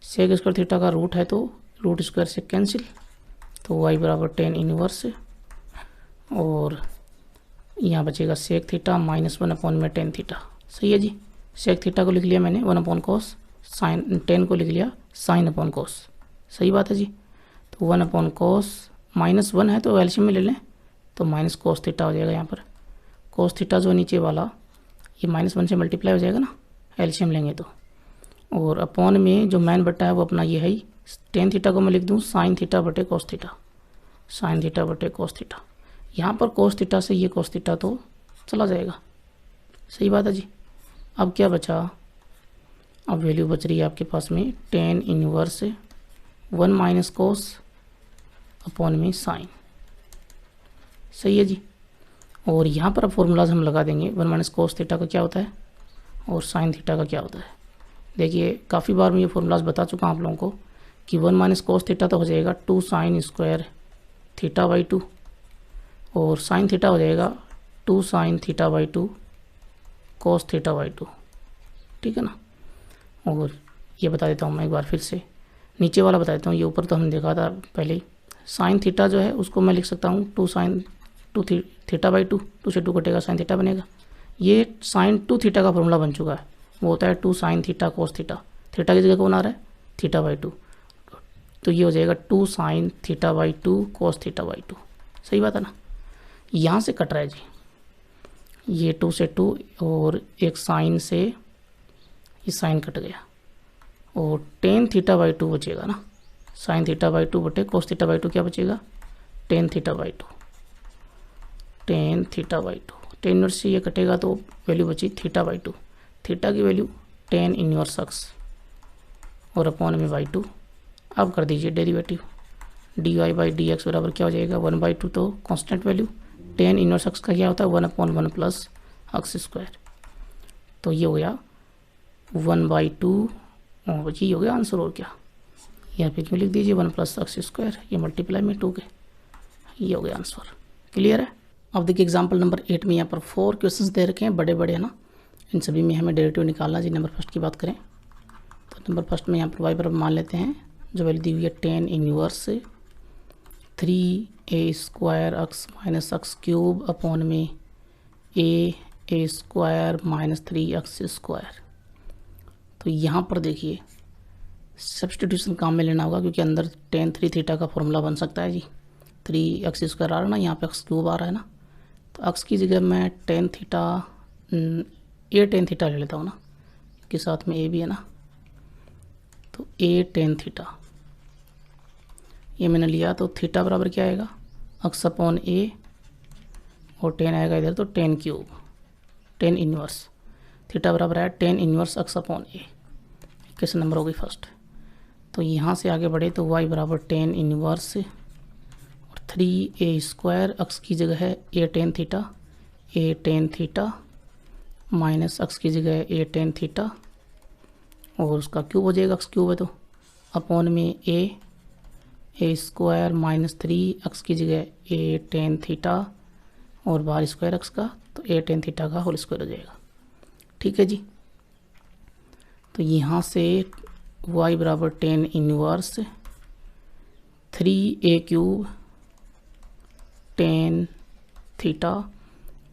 Sec square theta का रूट है तो रूट स्क्वायर से कैंसिल, तो y बराबर टेन इनवर्स, और यहाँ बचेगा सेक थीटा -1 अपॉन में टेन थीटा, सही है जी। सेक थीटा को लिख लिया मैंने 1 अपॉन कोस, साइन टेन को लिख लिया साइन अपॉन कोस, सही बात है जी। तो 1 अपॉन कोस, -1 है तो एलसीएम में ले लें, तो माइनस कोस थीटा हो जाएगा यहाँ पर। कोस थीटा जो नीचे वाला ये -1 से मल्टीप्लाई हो जाएगा ना, एलसीएम लेंगे तो, और अपॉन में जो मैन बट्टा है वो अपना ये है ही, टेन थीटा को मैं लिख दूँ साइन थीटा बटे कोस थीटा, साइन थीटा बटे कोस थीटा। यहाँ पर कोस थीटा से ये कोस थीटा तो चला जाएगा, सही बात है जी। अब क्या बचा, अब वैल्यू बच रही है आपके पास में टेन इनवर्स 1 माइनस कोस अपॉन में साइन, सही है जी। और यहाँ पर अब फॉर्मूलाज हम लगा देंगे, 1 माइनस कोस थीटा का क्या होता है और साइन थीटा का क्या होता है। देखिए काफ़ी बार मैं ये फॉर्मूलाज बता चुका हूँ आप लोगों को कि 1 माइनस कोस थीटा तो हो जाएगा 2 साइन स्क्वायर थीटा बाई 2 और साइन थीटा हो जाएगा 2 sign theta by 2 cos theta by 2, ठीक है ना। और ये बता देता हूँ मैं एक बार फिर से, नीचे वाला बता देता हूँ, ये ऊपर तो हमने देखा था पहले ही। साइन थीटा जो है उसको मैं लिख सकता हूँ 2 साइन 2 थीटा बाई 2, 2 से 2 कटेगा साइन थीटा बनेगा। ये साइन 2 थीटा का फॉर्मूला बन चुका है, वो होता है 2 sine theta cos theta, theta की जगह कौन आ रहा है थीटा बाई 2, तो ये हो जाएगा 2 sign theta by 2 cos theta by 2, सही बात है ना। यहाँ से कट रहा है जी, ये 2 से 2 और एक साइन से ये साइन कट गया और टेन थीटा बाई 2 बचेगा ना, साइन थीटा बाई 2 बटे कोस थीटा बाई 2 क्या बचेगा tan theta by 2, tan theta by 2, tan inverse से ये कटेगा तो वैल्यू बची थीटा बाई 2, थीटा की वैल्यू टेन इनवर्स एक्स और अपॉन में बाई 2। अब कर दीजिए derivative, d Y by D x बराबर क्या हो जाएगा 1 बाई 2, तो constant value tan inverse x का क्या होता है 1 अपॉन 1 प्लस एक्स स्क्वायर, तो ये हो गया 1 बाई 2 और ये हो गया आंसर। और क्या यहाँ पे क्यों लिख दीजिए 1 प्लस एक्स स्क्वायर, ये मल्टीप्लाई में 2 के, ये हो गया आंसर। क्लियर है। अब देखिए एग्जांपल नंबर 8 में यहाँ पर 4 क्वेश्चंस दे रखे हैं, बड़े बड़े है ना, इन सभी में हमें डेरिवेटिव निकालना जी। नंबर फर्स्ट की बात करें तो नंबर फर्स्ट में यहाँ पर वाई बराबर मान लेते हैं, जो वैल्यू दी हुई है tan inverse 3a square x minus x cube upon में a square minus 3x square. तो यहाँ पर देखिए सब्सटीट्यूशन काम में लेना होगा, क्योंकि अंदर टेन 3 थीटा का फॉर्मूला बन सकता है जी। 3x स्क्वायर आ रहा है ना, यहाँ पे एक्स क्यूब आ रहा है ना, तो एक्स की जगह मैं टेन थीटा टेन थीटा ले लेता हूँ ना, के साथ में ए भी है ना, तो ए टेन थीटा ये मैंने लिया, तो थीटा बराबर क्या आएगा एक्स अपॉन ए और टेन आएगा इधर तो ten cube, tan inverse, theta बराबर है टेन इनवर्स एक्स अपॉन ए। क्वेश्चन नंबर हो गई फर्स्ट। तो यहाँ से आगे बढ़े तो y बराबर टेन इनवर्स और 3a स्क्वायर, एक्स की जगह है ए टेन थीटा माइनस एक्स की जगह है ए टेन थीटा और उसका क्यूब हो जाएगा, एक्स क्यूब है तो अपॉन में ए स्क्वायर माइनस 3 एक्स की जगह ए टेन थीटा और बाहर स्क्वायर एक्स का, तो ए टेन थीटा का होल स्क्वायर हो जाएगा। ठीक है जी। तो यहाँ से y बराबर tan inverse 3a cube tan theta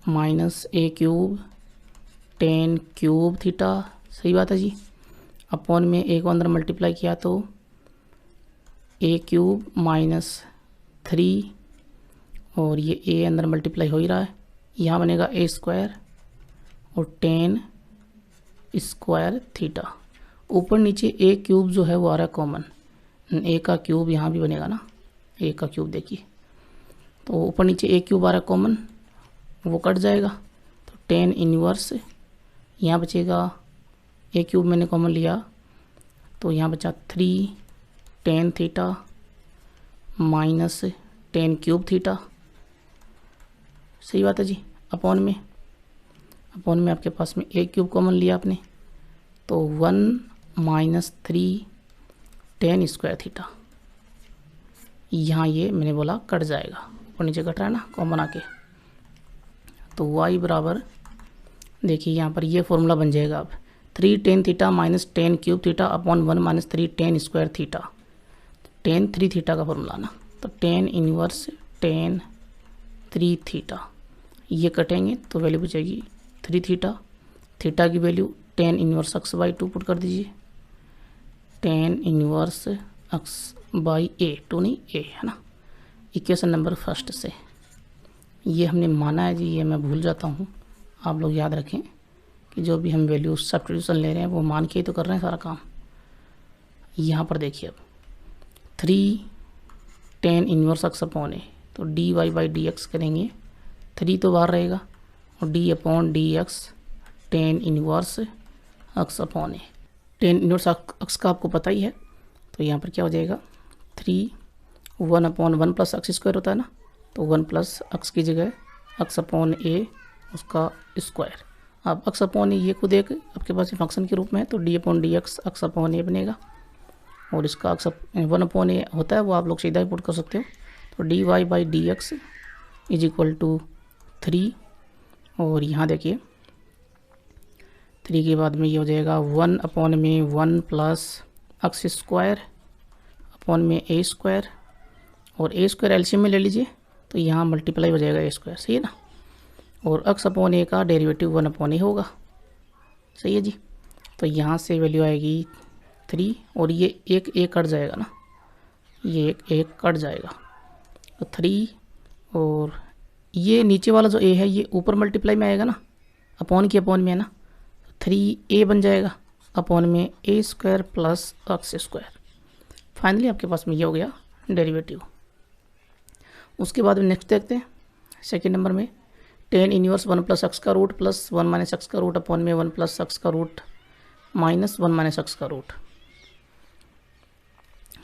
minus a cube tan cube theta, सही बात है जी, अपॉन में ए को अंदर मल्टीप्लाई किया तो ए क्यूब माइनस 3 और ये ए अंदर मल्टीप्लाई हो ही रहा है, यहाँ बनेगा ए स्क्वायर और टेन स्क्वायर थीटा, ऊपर नीचे ए क्यूब जो है वो आ रहा है कॉमन, ए का क्यूब यहाँ भी बनेगा ना, ए का क्यूब देखिए, तो ऊपर नीचे ए क्यूब आ रहा है कॉमन, वो कट जाएगा, तो टेन इनवर्स यहाँ बचेगा, ए क्यूब मैंने कॉमन लिया तो यहाँ बचा 3 ten theta minus ten cube theta, सही बात है जी, अपॉन में आपके पास में ए क्यूब कॉमन लिया आपने तो 1 माइनस 3 टेन स्क्वायर थीटा, यहाँ ये मैंने बोला कट जाएगा, ऊपर नीचे कट रहा है ना कॉमन आके, तो y बराबर देखिए यहाँ पर ये फॉर्मूला बन जाएगा अब 3 ten theta minus ten cube theta upon 1 minus 3 ten square theta, ten 3 theta का फॉर्मूला ना, तो टेन इनवर्स टेन 3 थीटा, ये कटेंगे तो वैल्यू बचेगी 3 थीटा, थीटा की value tan inverse x by 2 put कर दीजिए, टेन इनवर्स एक्स बाई ए, 2 नहीं ए है ना। इक्वेशन नंबर फर्स्ट से ये हमने माना है जी, ये मैं भूल जाता हूँ, आप लोग याद रखें कि जो भी हम वैल्यू सब्स्टिट्यूशन ले रहे हैं वो मान के ही तो कर रहे हैं सारा काम। यहाँ पर देखिए अब 3 tan inverse x upon a, तो D Y by D x करेंगे, 3 तो बाहर रहेगा और d upon D x tan inverse x upon a. Tan inverse x का आपको पता ही है, तो यहाँ पर क्या हो जाएगा 3 1 अपॉन 1 प्लस एक्स स्क्वायर होता है ना, तो 1 प्लस एक्स की जगह एक्स अपॉन ए उसका स्क्वायर। अब एक्स अपॉन ये को देख आपके पास फंक्शन के रूप में है, तो D upon D x upon a बनेगा, और इसका एक्स 1 अपॉन ए होता है वो आप लोग सीधा ही पुट कर सकते हो, तो D Y by D x is equal to 3, और यहाँ देखिए 3 के बाद में ये हो जाएगा 1 अपॉन में 1 प्लस एक्स स्क्वायर अपॉन में ए स्क्वायर, और ए स्क्वायर एलसीएम में ले लीजिए तो यहाँ मल्टीप्लाई हो जाएगा ए स्क्वायर, सही है ना, और एक्स अपॉन ए का डेरिवेटिव 1 अपॉन ए होगा, सही है जी। तो यहाँ से वैल्यू आएगी 3, और ये एक कट जाएगा ना, ये एक कट जाएगा, तो 3 और ये नीचे वाला जो ए है ये ऊपर मल्टीप्लाई में आएगा ना, अपॉन की अपॉन में है ना, 3a बन जाएगा अपॉन में a square plus x square. Finally आपके पास में ये हो गया डेरिवेटिव। उसके बाद में नेक्स्ट देखते हैं सेकेंड नंबर में, टेन इन्वर्स 1 प्लस एक्स का रूट प्लस 1 माइनस एक्स का रूट अपॉन में 1 प्लस एक्स का रूट माइनस 1 माइनस एक्स का रूट।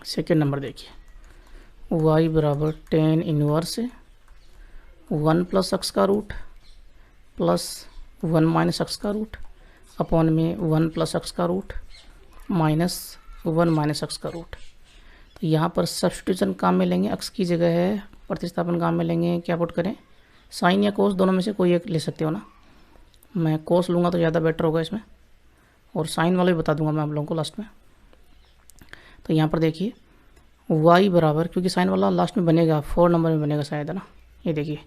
सेकेंड नंबर देखिए, y बराबर टेन इन्वर्स 1 प्लस एक्स का रूट प्लस 1 माइनस एक्स का रूट अपॉन में 1 प्लस एक्स का रूट माइनस 1 माइनस एक्स का रूट। तो यहाँ पर सब्स्टिट्यूशन काम में लेंगे, एक्स की जगह है प्रतिस्थापन काम में लेंगे, क्या पुट करें, साइन या कोस दोनों में से कोई एक ले सकते हो ना, मैं कोस लूँगा तो ज़्यादा बेटर होगा इसमें, और साइन वाला भी बता दूंगा मैं आप लोगों को लास्ट में। तो यहाँ पर देखिए y बराबर, क्योंकि साइन वाला लास्ट में बनेगा 4 नंबर में बनेगा शायद, है ना, ये देखिए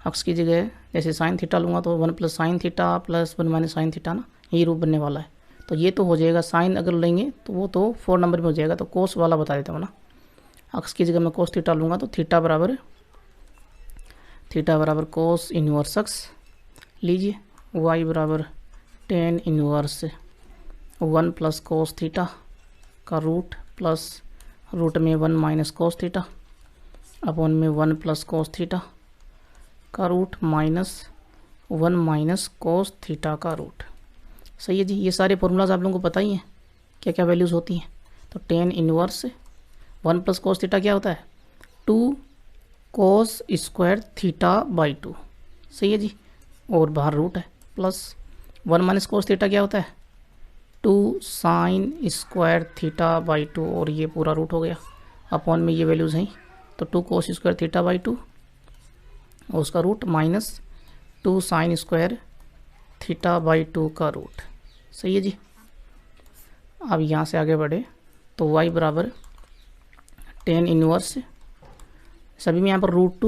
एक्स की जगह जैसे साइन थीटा लूँगा तो 1 plus sine theta plus 1 minus sine theta ना, ये रूप बनने वाला है। तो ये तो हो जाएगा, साइन अगर लेंगे तो वो तो 4 नंबर में हो जाएगा, तो कोस वाला बता देता हूँ ना, एक्स की जगह मैं कोस थीटा लूँगा तो थीटा बराबर कोस इन्वर्स एक्स लीजिए, y बराबर tan inverse 1 plus cos theta का रूट प्लस रूट में 1 माइनस कोस थीटा अपॉन में 1 प्लस कोस थीटा का root minus 1 minus cos theta का रूट। सही है जी, ये सारे फॉर्मूलाज आप लोगों को पता ही हैं क्या क्या वैल्यूज़ होती हैं। तो ten inverse 1 plus cos theta क्या होता है, 2 कोस स्क्वायर थीटा बाई 2, सही है जी, और बाहर रूट है, प्लस 1 माइनस कोस थीटा क्या होता है, 2 साइन स्क्वायर थीटा बाई 2, और ये पूरा रूट हो गया अपॉन में ये वैल्यूज़ हैं, तो 2 कोस स्क्वायर थीटा बाई 2 और उसका root minus 2 sine square theta by 2 का रूट। सही है जी। अब यहाँ से आगे बढ़े तो y बराबर टेन इन्वर्स, सभी में यहाँ पर रूट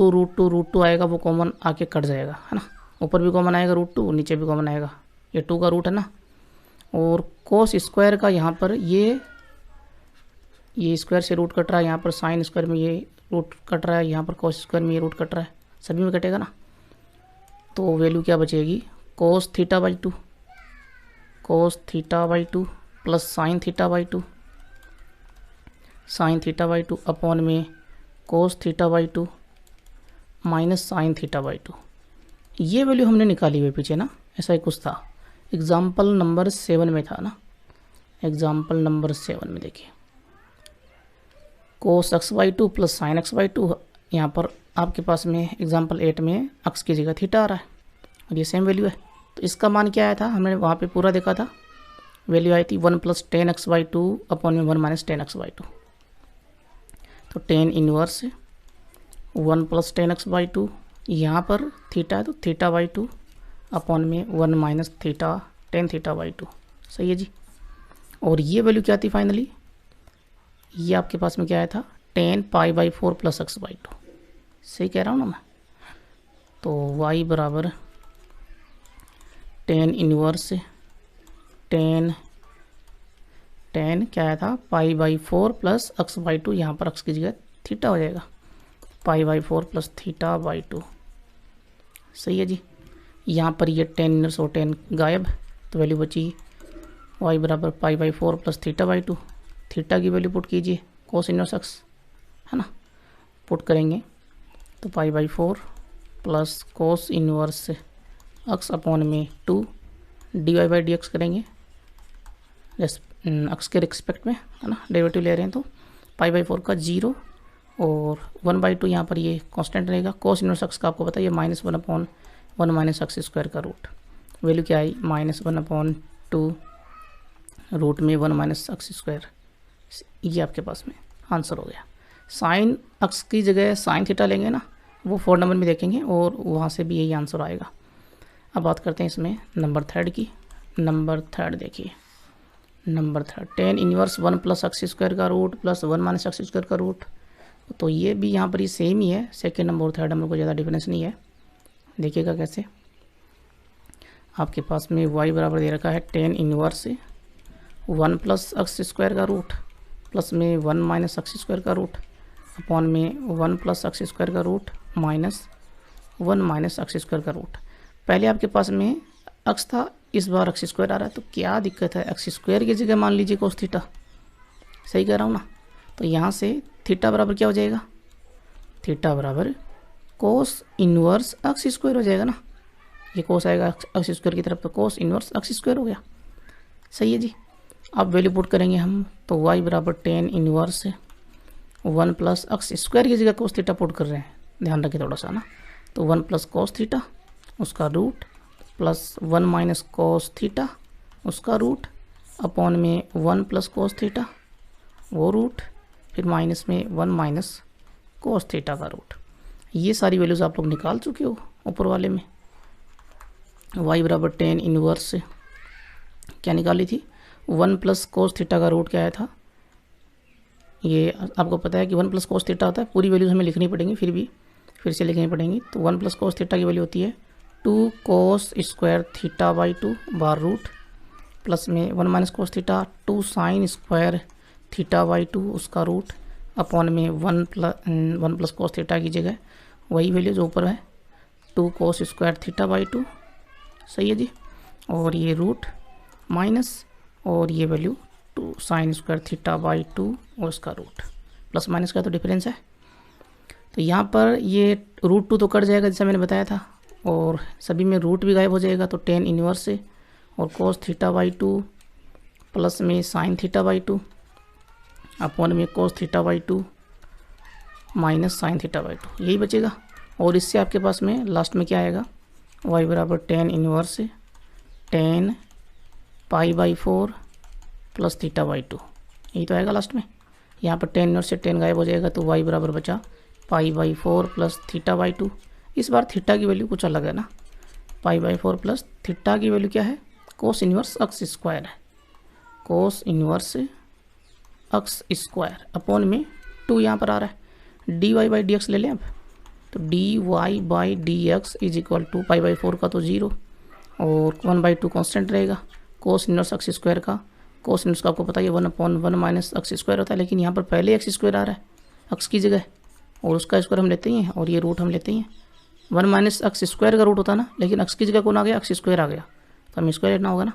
टू आएगा, वो कॉमन आके कट जाएगा, है ना, ऊपर भी कॉमन आएगा रूट 2, नीचे भी कॉमन आएगा, ये 2 का रूट है ना, और कोस स्क्वायर का यहाँ पर ये स्क्वायर से रूट कट रहा है, यहाँ पर साइन स्क्वायर में ये रूट कट रहा है, यहाँ पर कोस स्क्वायर में ये रूट कट रहा है, सभी में कटेगा ना, तो वैल्यू क्या बचेगी, cos theta by 2 plus sine theta by 2 upon में cos theta by 2 minus sine theta by 2। ये वैल्यू हमने निकाली हुई पीछे ना, ऐसा ही कुछ था, एग्जाम्पल नंबर 7 में था ना, एग्जाम्पल नंबर 7 में देखिए कोस x by 2 plus sine x by 2, यहाँ पर आपके पास में एग्जाम्पल 8 में एक्स की जगह थीटा आ रहा है और ये सेम वैल्यू है, तो इसका मान क्या आया था, हमने वहाँ पे पूरा देखा था, वैल्यू आई थी 1 plus tan x by 2 upon में 1 माइनस टेन एक्स बाई 2, तो ten inverse 1 plus tan x by 2, यहाँ पर थीटा है तो थीटा बाई 2 अपॉन में 1 minus theta tan theta by 2। सही है जी। और ये वैल्यू क्या थी फाइनली, ये आपके पास में क्या आया था, ten pi by 4 plus x by 2, सही कह रहा हूँ ना मैं। तो y बराबर टेन इन्वर्स टेन क्या आया था, pi by 4 plus x by 2, यहाँ पर एक्स की जगह थीटा हो जाएगा, pi by 4 plus theta by 2। सही है जी। यहाँ पर ये टेन इनवर्स और टेन गायब, तो वैल्यू बची y बराबर pi by 4 plus theta by 2, theta की वैल्यू पुट कीजिए कोस इनवर्स एक्स, है ना, पुट करेंगे तो π/4 plus cos inverse x upon में 2 dy/dx करेंगे x के रिस्पेक्ट में, है ना, डेरिवेटिव ले रहे हैं तो π/4 का 0 और 1/2 यहाँ पर ये कांस्टेंट रहेगा। कोस इनवर्स x का आपको पता है ये -1/1 माइनस एक्स स्क्वायर का रूट, वैल्यू क्या आई -1/2 रूट में 1 माइनस एक्स स्क्वायर, ये आपके पास में आंसर हो गया। साइन एक्स की जगह साइन थीटा लेंगे ना, वो 4 नंबर में देखेंगे और वहाँ से भी यही आंसर आएगा। अब बात करते हैं इसमें नंबर थर्ड की। नंबर थर्ड देखिए, number third tan inverse 1 plus x square का root plus 1 minus x square का रूट, तो ये भी यहाँ पर ये सेम ही है। सेकेंड नंबर और थर्ड नंबर को ज़्यादा डिफरेंस नहीं है। देखिएगा कैसे, आपके पास में y बराबर दे रखा है tan inverse 1 plus x square का रूट प्लस में 1 माइनस एक्स स्क्वायर का रूट अपॉन में 1 प्लस एक्स स्क्वायर का root minus 1 minus x square का रूट। पहले आपके पास में एक्स था, इस बार एक्स स्क्वायर आ रहा है, तो क्या दिक्कत है, एक्स स्क्वायर की जगह मान लीजिए कोस थीटा, सही कह रहा हूँ ना। तो यहाँ से थीटा बराबर क्या हो जाएगा, थीटा बराबर कोस इनवर्स एक्स स्क्वायर हो जाएगा ना, ये कोस आएगा एक्स स्क्वायर की तरफ तो कोस इनवर्स एक्स स्क्वायर हो गया, सही है जी। अब वैल्यू पुट करेंगे हम तो y बराबर tan inverse 1 plus x square की जगह कोस थीटा पुट कर रहे हैं, ध्यान रखिए थोड़ा सा ना। तो 1 प्लस कोस थीटा उसका root plus 1 minus cos theta उसका रूट अपॉन में 1 प्लस कोस थीटा वो रूट, फिर माइनस में 1 माइनस कोस थीटा का रूट। ये सारी वैल्यूज़ आप लोग निकाल चुके हो ऊपर वाले में। y बराबर टेन इनवर्स क्या निकाली थी, 1 प्लस कोस थीटा का रूट क्या आया था, ये आपको पता है कि 1 प्लस कोस थीटा होता है, पूरी वैल्यूज हमें लिखनी पड़ेंगी, फिर से लिखनी पड़ेंगी। तो 1 प्लस कोस थीटा की वैल्यू होती है 2 कोस स्क्वायर थीटा बाई 2 बार रूट प्लस में 1 minus cos theta 2 sine square theta by 2 उसका रूट अपॉन में 1 प्लस कोस थीटा की जगह वही वैल्यू जो ऊपर है 2 कोस स्क्वायर थीटा बाई 2, सही है जी। और ये रूट माइनस और ये value 2 sine square theta by 2 और उसका रूट, प्लस माइनस का तो डिफरेंस है। तो यहाँ पर ये रूट 2 तो कट जाएगा जैसा मैंने बताया था, और सभी में रूट भी गायब हो जाएगा। तो टेन इनवर्स से और कोस थीटा बाई 2 प्लस में साइन थीटा बाई 2 अपॉन में cos theta by 2 minus sine theta by 2, यही बचेगा। और इससे आपके पास में लास्ट में क्या आएगा, y बराबर tan inverse 10 π/4 plus theta by 2, यही तो आएगा लास्ट में। यहाँ पर टेन इनवर्स से 10 गायब हो जाएगा तो y बराबर बचा π/4 प्लस थीटा बाई 2। इस बार थीटा की वैल्यू कुछ अलग है ना, π/4 प्लस थीटा की वैल्यू क्या है, कोस इनवर्स एक्स स्क्वायर है, cos inverse x square upon में 2 यहाँ पर आ रहा है, dy/dx ले लें अब। तो dy/dx इज इक्वल टू π/4 का तो 0 और 1/2 कांस्टेंट रहेगा, कोस इनवर्स एक्स स्क्वायर का कोस इनवर्स का आपको पता है 1/1 माइनस एक्स स्क्वायर होता है, लेकिन यहाँ पर पहले एक्स स्क्वायर आ रहा है एक्स की जगह, और उसका स्क्वायर हम लेते ही हैं और ये रूट हम लेते ही हैं। 1 माइनस एक्स स्क्वायर का रूट होता है ना, लेकिन एक्स की जगह कौन आ गया, एक्स स्क्वायर आ गया, तो हमें स्क्वायर लेना होगा ना।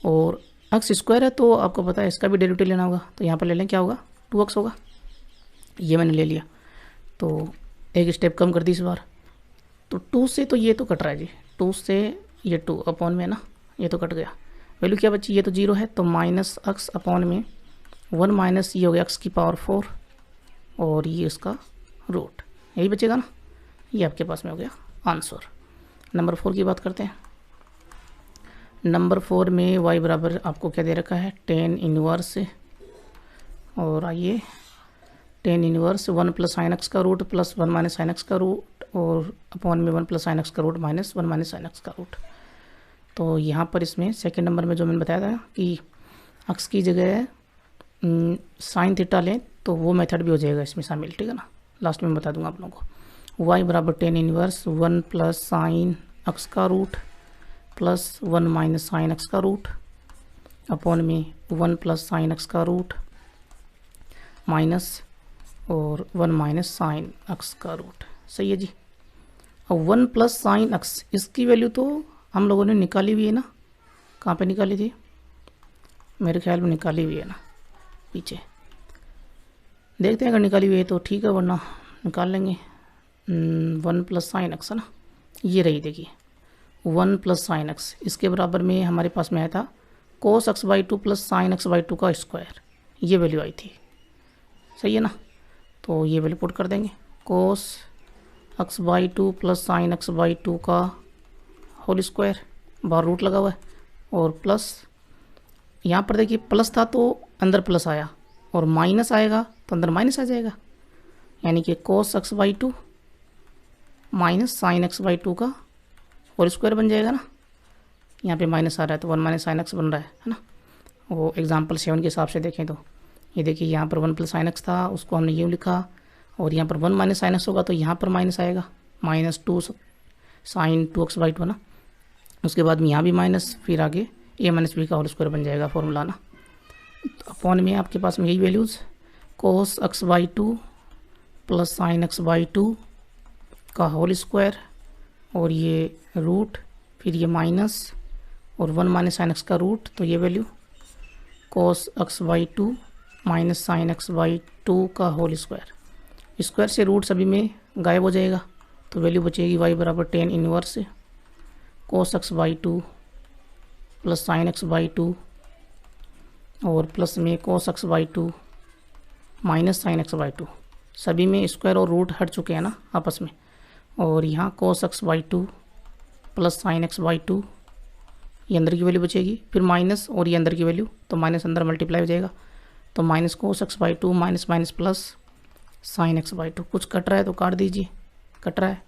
और एक्स स्क्वायर है तो आपको पता है इसका भी डेरिवेटिव लेना होगा, तो यहाँ पर ले लें, क्या होगा 2x होगा, ये मैंने ले लिया। तो एक स्टेप कम कर दी इस बार, तो 2 से तो ये तो कट रहा है जी, 2 से ये 2 अपॉन में ना, ये तो कट गया, वैल्यू क्या बची, ये तो 0 है, तो माइनस एक्स अपॉन में 1 माइनस ये हो गया एक्स की पावर 4 और ये इसका रूट, यही बचेगा ना, ये आपके पास में हो गया आंसर। नंबर 4 की बात करते हैं। नंबर 4 में y बराबर आपको क्या दे रखा है, टेन इनवर्स, और आइए tan inverse 1 plus sine x का root plus 1 minus sine x का रूट और अपॉन में 1 प्लस साइन एक्स का root minus 1 minus sine x का रूट। तो यहाँ पर इसमें सेकंड नंबर में जो मैंने बताया था कि एक्स की जगह साइन थीटा लें तो वो मेथड भी हो जाएगा इसमें शामिल, ठीक है ना, लास्ट में बता दूंगा आप लोगों को। y बराबर tan inverse 1 plus sine x का root plus 1 minus sine x का रूट अपॉन में 1 प्लस साइन एक्स का रूट माइनस और 1 माइनस साइन एक्स का रूट, सही है जी। अब 1 प्लस साइन एक्स इसकी वैल्यू तो हम लोगों ने निकाली हुई है ना, कहाँ पे निकाली थी, मेरे ख्याल में निकाली हुई है ना, पीछे देखते हैं, अगर निकाली हुई है तो ठीक है, वरना निकाल लेंगे। 1 प्लस साइन एक्स है ना, ये रही देखिए 1 प्लस साइन एक्स, इसके बराबर में हमारे पास में आया था कोस x by two plus sine x by two का स्क्वायर, ये वैल्यू आई थी, सही है ना। तो ये वैल्यू पुट कर देंगे, कोस x by two plus sine x by two का होल स्क्वायर, बाहर रूट लगा हुआ है, और प्लस यहाँ पर देखिए प्लस था तो अंदर प्लस आया, और माइनस आएगा तो अंदर माइनस आ जाएगा, यानी कि कोस x by two minus sine x by two का होल स्क्वायर बन जाएगा ना। यहाँ पे माइनस आ रहा है तो 1 माइनस साइन एक्स बन रहा है ना। वो एग्जाम्पल 7 के हिसाब से देखें तो ये देखिए यहाँ पर 1 प्लस साइन एक्स था, उसको हमने यूँ लिखा, और यहाँ पर 1 माइनस साइन एक्स होगा तो यहाँ पर माइनस आएगा, -2 साइन 2x बाई टू है ना। उसके बाद में यहाँ भी माइनस, फिर आगे a माइनस बी का होल स्क्वायर बन जाएगा फॉर्मूला ना। तो अपॉन में आपके पास में यही values, cos x by two plus sine x by two का होल स्क्वायर, और ये रूट, फिर ये माइनस, और 1 माइनस साइन एक्स का रूट, तो ये value cos x by two minus sine x by two का होल स्क्वायर, स्क्वायर से रूट सभी में गायब हो जाएगा, तो वैल्यू बचेगी y बराबर tan inverse cos x by two plus sine x by two, और प्लस में cos x by two minus sine x by to, सभी में स्क्वायर और रूट हट चुके हैं ना आपस में, और यहाँ कोस x by two plus sine x by to, ये अंदर की वैल्यू बचेगी, फिर माइनस और ये अंदर की वैल्यू, तो माइनस अंदर मल्टीप्लाई हो जाएगा, तो minus cos x by two minus minus plus sine x by to, कुछ कट रहा है तो काट दीजिए, कट रहा है,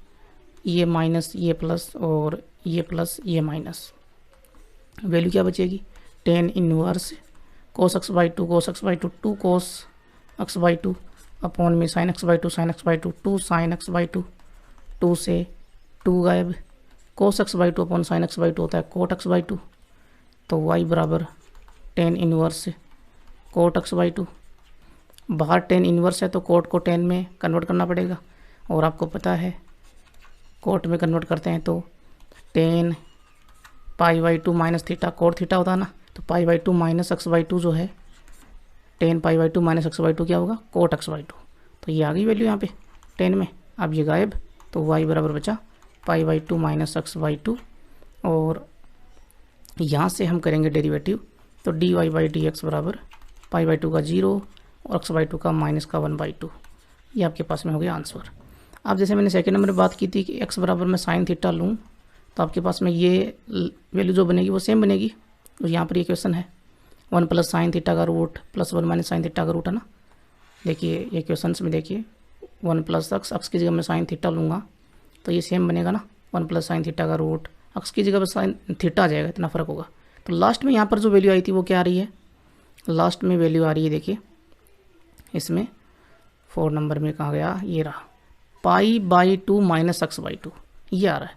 ये माइनस ये प्लस और ये प्लस ये माइनस, वैल्यू क्या बचेगी tan inverse cos x by two, cos x by two 2 cos x by two upon में sine x by two, sine x by two 2 sine x by two, 2 से 2 गायब, cos x by two upon sine x by two होता है cot x by two, तो y बराबर tan inverse cot x by two, बाहर tan inverse है तो coat को टेन में कन्वर्ट करना पड़ेगा, और आपको पता है कोट में कन्वर्ट करते हैं तो ten pi by two minus theta cot theta होता है ना, तो pi by two minus x by to जो है, ten pi by two minus x by to क्या होगा कोट एक्स बाई टू, तो ये आ गई वैल्यू यहाँ पे 10 में, अब ये गायब, तो y बराबर बचा pi by two minus x by two, और यहाँ से हम करेंगे डेरिवेटिव, तो D Y by D x बराबर पाई बाई टू का 0 और एक्स बाई टू का माइनस का 1 बाई टू, ये आपके पास में हो गया आंसर। अब जैसे मैंने सेकंड नंबर में बात की थी कि x बराबर मैं साइन थीटा लूँ, तो आपके पास में ये वैल्यू जो बनेगी वो सेम बनेगी, तो यहाँ पर ये क्वेश्चन है 1 प्लस साइन थीटा का root plus 1 minus sine theta का रूट है ना। देखिए ये क्वेश्चन में देखिए 1 प्लस एक्स की जगह मैं साइन थीटा लूँगा तो ये सेम बनेगा ना, 1 प्लस साइन थीटा का रूट एक्स की जगह पर साइन थीटा आ जाएगा, इतना फ़र्क होगा। तो लास्ट में यहाँ पर जो वैल्यू आई थी वो क्या आ रही है, लास्ट में वैल्यू आ रही है देखिए इसमें 4 नंबर में कहाँ गया, ये रहा पाई by two minus x by to, ये आ रहा है,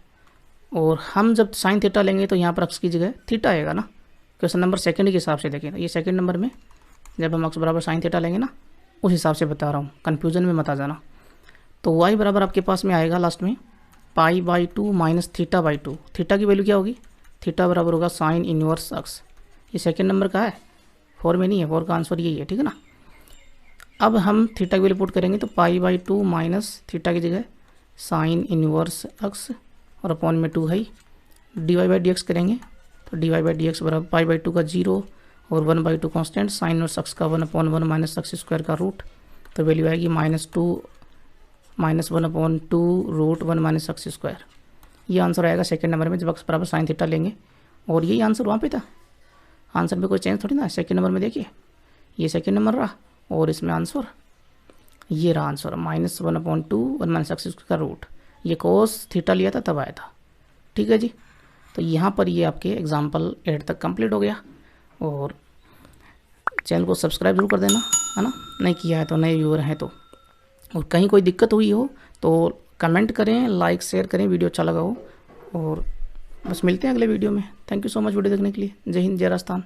और हम जब साइन थीटा लेंगे तो यहाँ पर एक्स की जगह थीटा आएगा ना। क्वेश्चन नंबर सेकंड के हिसाब से देखें, ये सेकंड नंबर में जब हम एक्स बराबर साइन थीटा लेंगे ना, उस हिसाब से बता रहा हूँ, कन्फ्यूजन में मत आ जाना। तो वाई बराबर आपके पास में आएगा लास्ट में पाई by two minus theta by two, theta की वैल्यू क्या होगी, थीटा बराबर होगा साइन इनवर्स एक्स, ये सेकेंड नंबर का है, 4 में नहीं है, 4 का आंसर यही है, ठीक है ना। अब हम थीटा की वैल्यू पुट करेंगे तो pi by two minus theta की जगह साइन इनवर्स एक्स और अपॉन में 2 है, D Y by D x करेंगे तो D Y by D x बराबर पाई बाई टू का 0 और 1 by two constant sine inverse x का 1 अपॉन 1 माइनस एक्स स्क्वायर का रूट, तो वैल्यू आएगी -2 minus 1 upon 2 root 1 minus x square. ये आंसर आएगा सेकंड नंबर में जब एक्स बराबर साइन थीटा लेंगे, और यही आंसर वहाँ पे था, आंसर में कोई चेंज थोड़ी ना है। सेकंड नंबर में देखिए ये सेकंड नंबर रहा, और इसमें आंसर ये रहा, आंसर -1 अपॉन 2 1 माइनस एक्स का रूट, ये कोस थीटा लिया था तब आया था, ठीक है जी। तो यहाँ पर ये आपके एग्जाम्पल 8 तक कंप्लीट हो गया, और चैनल को सब्सक्राइब जरूर कर देना, है ना, नहीं किया है तो, नए व्यूअर हैं तो, और कहीं कोई दिक्कत हुई हो तो कमेंट करें, लाइक शेयर करें, वीडियो अच्छा लगा हो, और बस मिलते हैं अगले वीडियो में। Thank you so much video देखने के लिए। जय हिंद, जय राजस्थान।